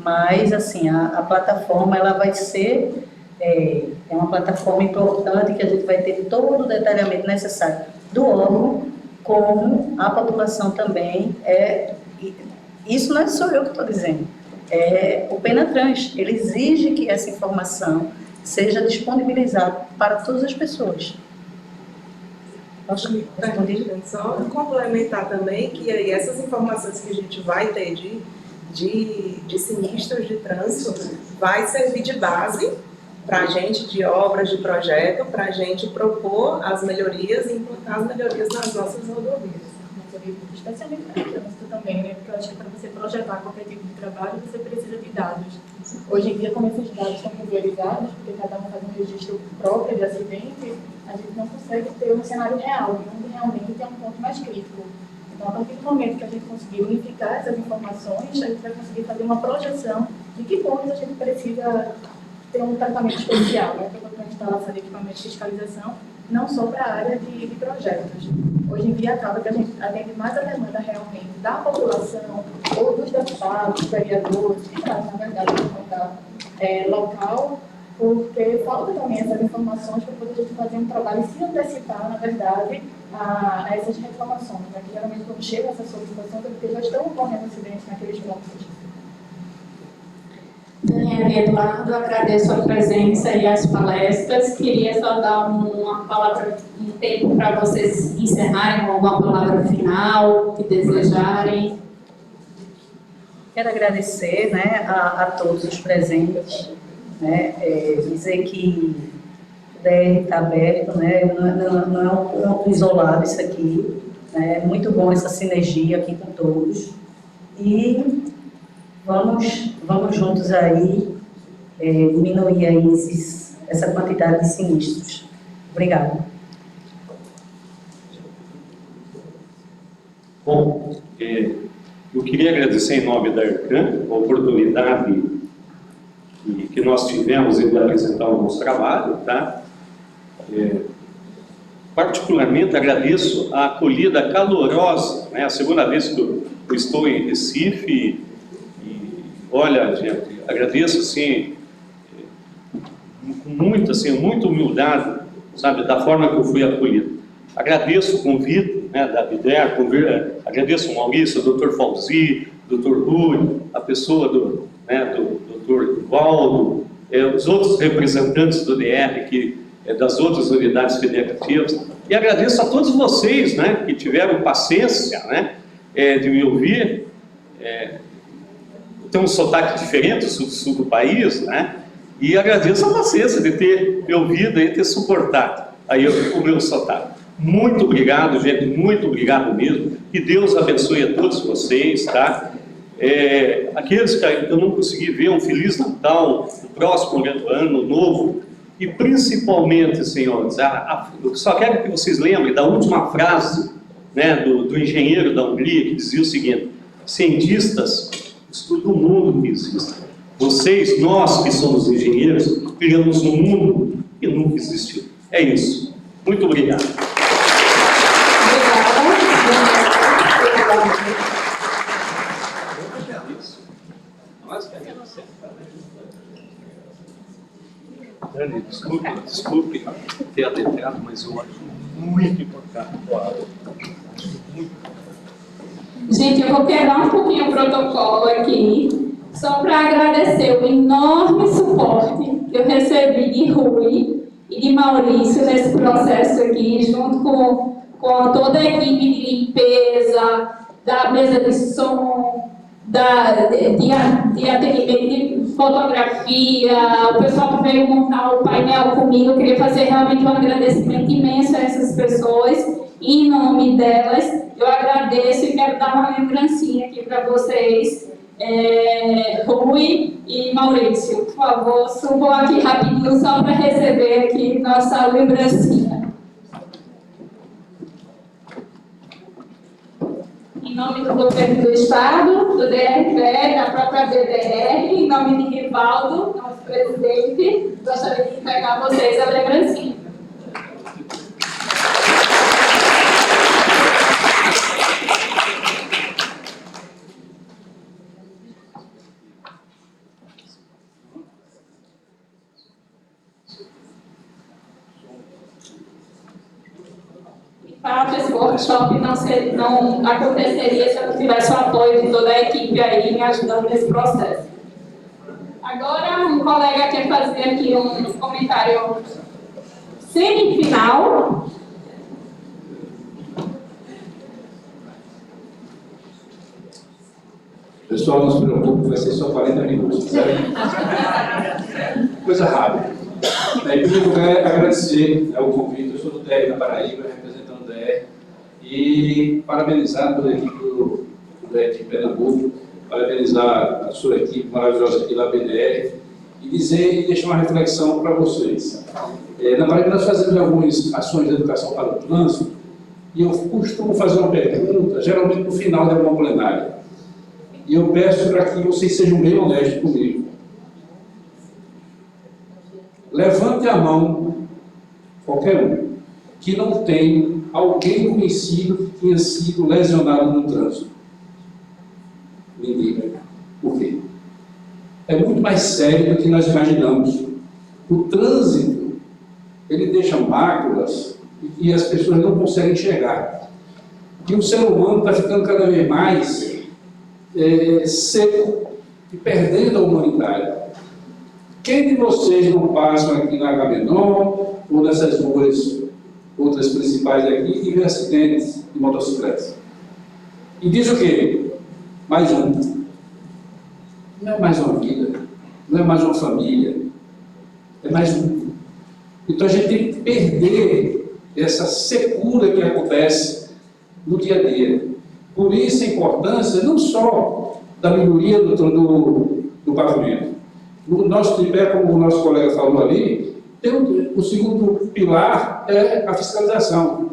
Mas, assim, a plataforma, ela vai ser, é uma plataforma importante que a gente vai ter todo o detalhamento necessário do órgão, como a população também isso não é só eu que estou dizendo, o PENATRANS, ele exige que essa informação seja disponibilizada para todas as pessoas. Só complementar também que aí essas informações que a gente vai ter de de sinistros de trânsito vai servir de base para a gente, de obras, de projeto, para a gente propor as melhorias e implantar as melhorias nas nossas rodovias. Especialmente para o trânsito também, né? Porque eu acho que para você projetar qualquer tipo de trabalho, você precisa de dados. Hoje em dia, como esses dados estão pulverizados, porque cada um faz um registro próprio de acidente, a gente não consegue ter um cenário real, onde realmente é um ponto mais crítico. Então, a partir do momento que a gente conseguir unificar essas informações, a gente vai conseguir fazer uma projeção de que pontos a gente precisa ter um tratamento especial, né, para a instalação de equipamentos de fiscalização, não só para a área de projetos. Hoje em dia, acaba que a gente atende mais a demanda realmente da população, ou dos deputados, dos vereadores, que trazem, na verdade, a demanda local, porque falta também essas informações para poder a gente fazer um trabalho e se antecipar, na verdade, a essas reclamações, né? Que geralmente quando chegam essas solicitações é porque já estão ocorrendo acidentes naqueles pontos. Daniela e Eduardo, agradeço a presença e as palestras. Queria só dar uma palavra, um tempo para vocês encerrarem com alguma palavra final que desejarem. Quero agradecer, né, a todos os presentes, né, dizer que o DR está aberto, né, não é um ponto isolado isso aqui, né, é muito bom essa sinergia aqui com todos. E vamos juntos aí diminuir aí essa quantidade de sinistros. Obrigada. Bom, eu queria agradecer em nome da Arcan a oportunidade que nós tivemos de apresentar o nosso trabalho, tá? Particularmente agradeço a acolhida calorosa, né? A segunda vez que eu estou em Recife. Olha, gente, agradeço, assim, com muita humildade, sabe, da forma que eu fui acolhido. Agradeço o convite, né, da BIDER, agradeço o Maurício, o Dr. Fauzi, o Dr. Rui, a pessoa do Dr. Valdo, os outros representantes do DR, das outras unidades federativas, e agradeço a todos vocês, né, que tiveram paciência, né, de me ouvir. Tem um sotaque diferente do sul do país, né? E agradeço a paciência de ter me ouvido e ter suportado aí o meu sotaque. Muito obrigado, gente, muito obrigado mesmo. Que Deus abençoe a todos vocês, tá? Aqueles que eu não consegui ver, um Feliz Natal, um próximo ano novo. E principalmente, senhores, eu só quero que vocês lembrem da última frase, né, do engenheiro da Hungria, que dizia o seguinte: cientistas, todo mundo que existe. Vocês, nós que somos engenheiros, criamos um mundo que nunca existiu. É isso. Muito obrigado. Dani, desculpe ter adentrado, mas eu acho muito importante. Gente, eu vou quebrar um pouquinho o protocolo aqui, só para agradecer o enorme suporte que eu recebi de Rui e de Maurício nesse processo aqui, junto com toda a equipe de limpeza, da mesa de som, de atendimento de fotografia, o pessoal que veio montar o painel comigo. Eu queria fazer realmente um agradecimento imenso a essas pessoas. Em nome delas, eu agradeço e quero dar uma lembrancinha aqui para vocês. Rui e Maurício, por favor, subam aqui rapidinho só para receber aqui nossa lembrancinha. Em nome do governo do Estado, do DRPE, da própria BDR, em nome de Rivaldo, nosso presidente, gostaria de entregar a vocês a lembrancinha. Esse workshop não aconteceria se eu não tivesse o apoio de toda a equipe aí me ajudando nesse processo. Agora, um colega quer fazer aqui um comentário semifinal. Pessoal, não se preocupe, vai ser só 40 minutos, certo? Coisa rápida. Em primeiro lugar, agradecer ao convite. Eu sou do DR da Paraíba, representando o DR, e parabenizar toda a equipe do DR de Pernambuco, parabenizar a sua equipe maravilhosa aqui da BDR, e dizer e deixar uma reflexão para vocês. Na Paraíba, nós fazemos algumas ações de educação para o trânsito, e eu costumo fazer uma pergunta, geralmente no final de alguma plenária. E eu peço para que vocês sejam bem honestos comigo. Levante a mão, qualquer um, que não tem alguém conhecido que tenha sido lesionado no trânsito. Ninguém. Por quê? É muito mais sério do que nós imaginamos. O trânsito, ele deixa máculas e as pessoas não conseguem enxergar. E o ser humano está ficando cada vez mais seco e perdendo a humanidade. Quem de vocês não passam aqui na Agamenon ou nessas ruas, outras principais aqui, e vê acidentes de motocicletas? E diz o quê? Mais um. Não é mais uma vida, não é mais uma família, é mais um. Então a gente tem que perder essa secura que acontece no dia a dia. Por isso a importância não só da melhoria do pavimento. No nosso tripé, como o nosso colega falou ali, o segundo pilar é a fiscalização.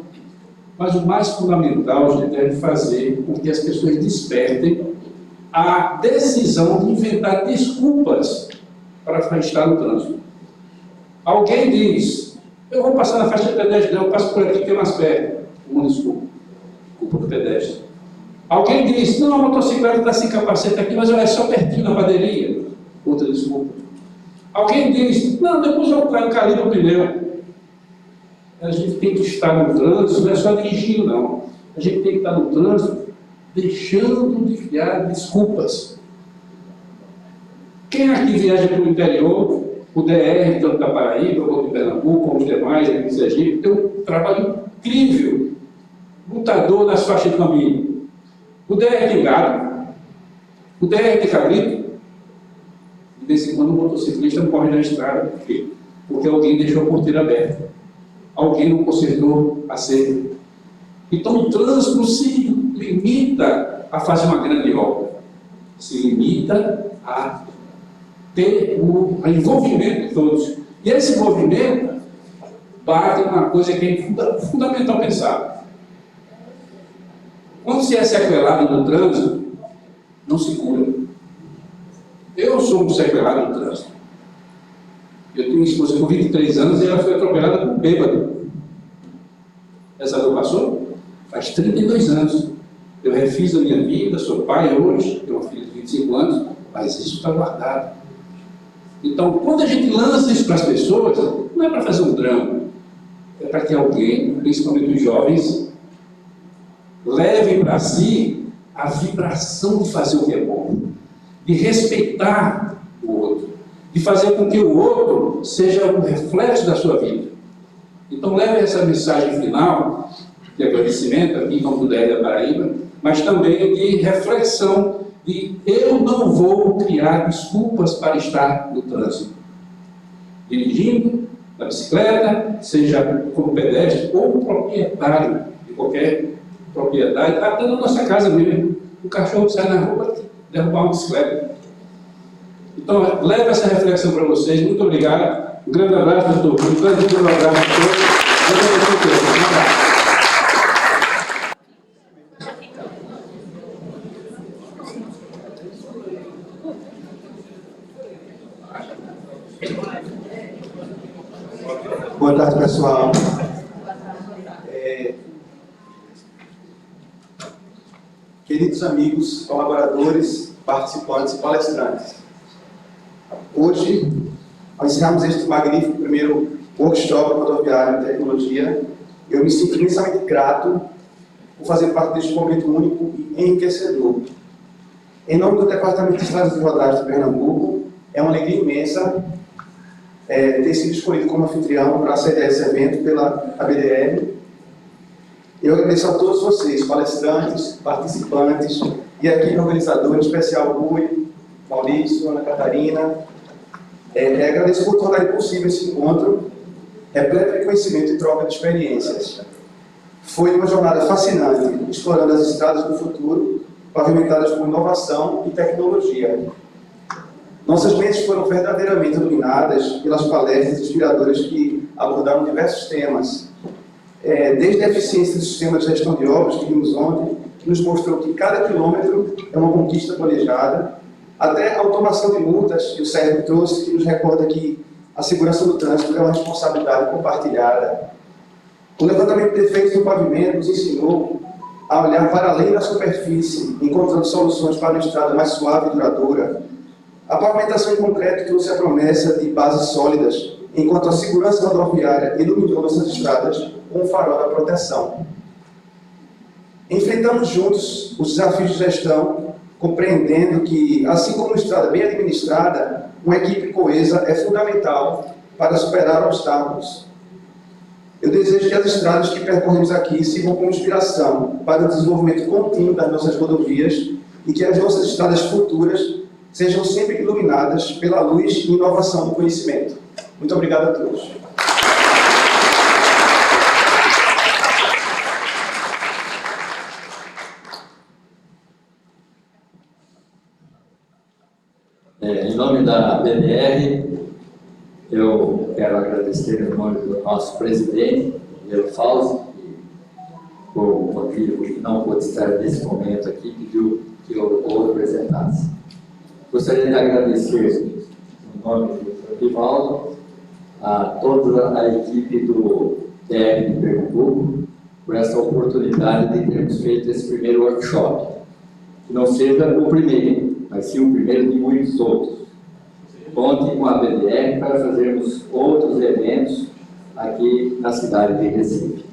Mas o mais fundamental, a gente deve fazer com que as pessoas despertem a decisão de inventar desculpas para estar no trânsito. Alguém diz, eu vou passar na faixa de pedestre, não, eu passo por aqui que é mais perto. Uma desculpa. Culpa do pedestre. Alguém diz, não, a motocicleta está sem capacete aqui, mas é só pertinho na padaria. Outra desculpa. Alguém diz, não, depois eu calibro o pneu. A gente tem que estar no trânsito, não é só dirigindo, não. A gente tem que estar no trânsito deixando de criar desculpas. Quem aqui viaja para o interior, o DR, tanto da Paraíba, como de Pernambuco, como os demais, aqui de Sergipe, tem um trabalho incrível. Lutador nas faixas de caminho. O DR tem gado, o DR tem cabrito. De vez em quando o motociclista não corre na estrada. Por quê? Porque alguém deixou a porteira aberta. Alguém não consertou a cerca. Então o trânsito não se limita a fazer uma grande obra. Se limita a ter o envolvimento de todos. E esse envolvimento bate numa coisa que é fundamental pensar. Quando se é sequelado no trânsito, não se cura. Eu sou um sequelado no trânsito. Eu tenho uma esposa com 23 anos e ela foi atropelada por bêbado. Essa dor passou? Faz 32 anos. Eu refiz a minha vida, sou pai hoje, tenho uma filha de 25 anos, mas isso está guardado. Então, quando a gente lança isso para as pessoas, não é para fazer um drama, é para que alguém, principalmente os jovens, levem para si a vibração de fazer o que é bom, de respeitar o outro, de fazer com que o outro seja um reflexo da sua vida. Então, leve essa mensagem final de agradecimento aqui, como do DR da Paraíba, mas também de reflexão de eu não vou criar desculpas para estar no trânsito. Dirigindo, na bicicleta, seja como pedestre ou proprietário de qualquer propriedade, até na nossa casa mesmo. O cachorro sai na rua para derrubar uma bicicleta. Então, leve essa reflexão para vocês. Muito obrigado. Um grande abraço, doutor. Um grande abraço a todos. Boa tarde, pessoal. Queridos amigos, colaboradores, participantes e palestrantes, hoje, ao encerrarmos este magnífico primeiro workshop rodoviário de tecnologia, eu me sinto imensamente grato por fazer parte deste momento único e enriquecedor. Em nome do Departamento de Estradas e Rodagens de Pernambuco, é uma alegria imensa ter sido escolhido como anfitrião para sediar esse evento pela ABDR. Eu agradeço a todos vocês, palestrantes, participantes, e a equipe organizadora, em especial o Rui, Maurício, Ana Catarina. Agradeço por tornar possível esse encontro, repleto de conhecimento e troca de experiências. Foi uma jornada fascinante, explorando as estradas do futuro, pavimentadas por inovação e tecnologia. Nossas mentes foram verdadeiramente iluminadas pelas palestras inspiradoras que abordaram diversos temas, desde a eficiência do sistema de gestão de obras que vimos ontem, que nos mostrou que cada quilômetro é uma conquista planejada, até a automação de multas que o Sérgio trouxe, que nos recorda que a segurança do trânsito é uma responsabilidade compartilhada. O levantamento de defeitos no pavimento nos ensinou a olhar para além da superfície, encontrando soluções para uma estrada mais suave e duradoura. A pavimentação em concreto trouxe a promessa de bases sólidas, enquanto a segurança rodoviária iluminou nossas estradas com o farol da proteção. Enfrentamos juntos os desafios de gestão, compreendendo que, assim como uma estrada bem administrada, uma equipe coesa é fundamental para superar obstáculos. Eu desejo que as estradas que percorremos aqui sirvam como inspiração para o desenvolvimento contínuo das nossas rodovias e que as nossas estradas futuras sejam sempre iluminadas pela luz e inovação do conhecimento. Muito obrigado a todos. Em nome da BDR, eu quero agradecer em nome do nosso presidente, Diego Fauzi, que, por um motivo que não pôde estar nesse momento aqui, pediu que eu o representasse. Gostaria de agradecer, em nome do Rivaldo, a toda a equipe do DR de Pernambuco por essa oportunidade de termos feito esse primeiro workshop. Que não seja o primeiro, mas sim o primeiro de muitos outros. Conte com a BDR para fazermos outros eventos aqui na cidade de Recife,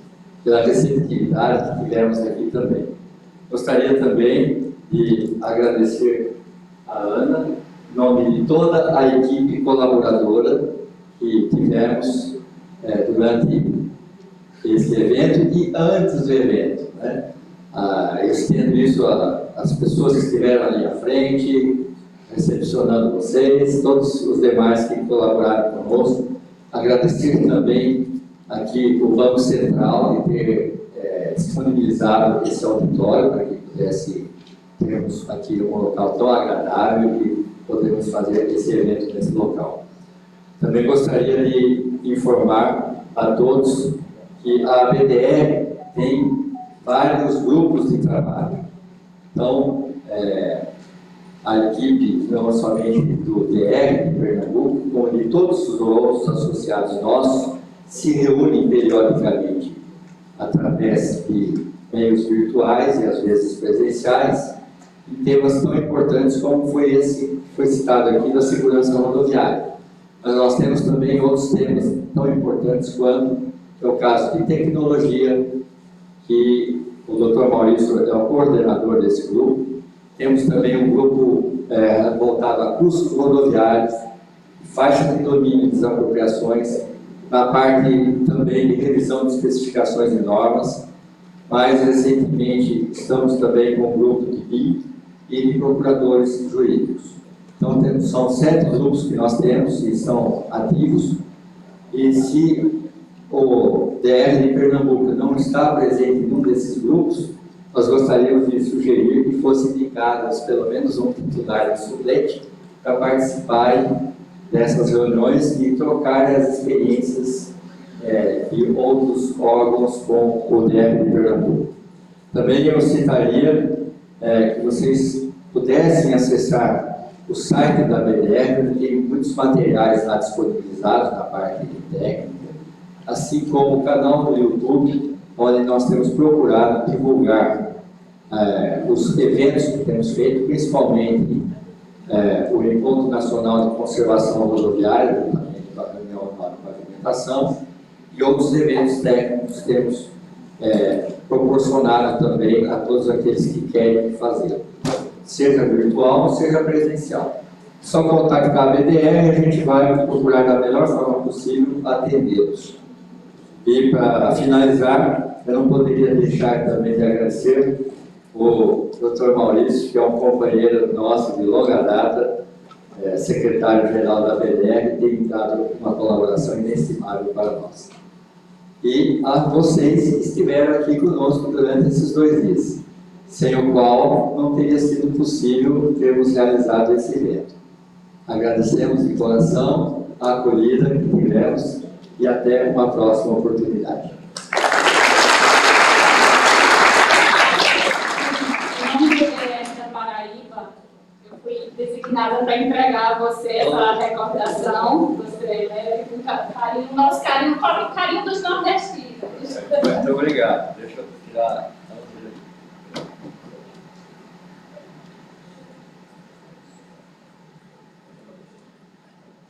pela receptividade que tivemos aqui também. Gostaria também de agradecer a Ana, em nome de toda a equipe colaboradora que tivemos durante esse evento e antes do evento, né? Eu estendo isso às pessoas que estiveram ali à frente, recepcionando vocês, todos os demais que colaboraram conosco. Agradecer também aqui o Banco Central de ter disponibilizado esse auditório para que pudesse termos aqui um local tão agradável e podemos fazer esse evento nesse local. Também gostaria de informar a todos que a BDR tem vários grupos de trabalho. Então, a equipe, não somente do DR de Pernambuco, como de todos os outros associados nossos, se reúnem periodicamente através de meios virtuais e às vezes presenciais, em temas tão importantes como foi esse que foi citado aqui da segurança rodoviária. Mas nós temos também outros temas tão importantes quanto é o caso de tecnologia, que o Dr. Maurício é o coordenador desse grupo. Temos também um grupo voltado a custos rodoviários, faixa de domínio e desapropriações, na parte também de revisão de especificações e normas. Mais recentemente, estamos também com um grupo de BIM e de procuradores jurídicos. Então, são 7 grupos que nós temos e estão ativos. E se o DR de Pernambuco não está presente em um desses grupos, nós gostaríamos de sugerir que fossem indicados pelo menos um titular de suplente para participarem dessas reuniões e trocar as experiências de outros órgãos com o DR de Pernambuco. Também eu citaria que vocês pudessem acessar o site da BDR, tem muitos materiais lá disponibilizados na parte técnica, assim como o canal do YouTube, onde nós temos procurado divulgar os eventos que temos feito, principalmente o Encontro Nacional de Conservação Rodoviária, da reunião da pavimentação, e outros eventos técnicos que temos proporcionado também a todos aqueles que querem fazer, seja virtual, seja presencial. Só contactar a BDR, a gente vai procurar da melhor forma possível atendê-los. E para finalizar, eu não poderia deixar também de agradecer o Dr. Maurício, que é um companheiro nosso de longa data, secretário-geral da BDR, tem dado uma colaboração inestimável para nós. E a vocês que estiveram aqui conosco durante esses 2 dias, sem o qual não teria sido possível termos realizado esse evento. Agradecemos de coração a acolhida que tivemos e até uma próxima oportunidade. Em nome do BDR da Paraíba, eu fui designada para entregar a você essa recordação. Você leve com carinho, nosso carinho dos nordestinos. Muito obrigado. Deixa eu tirar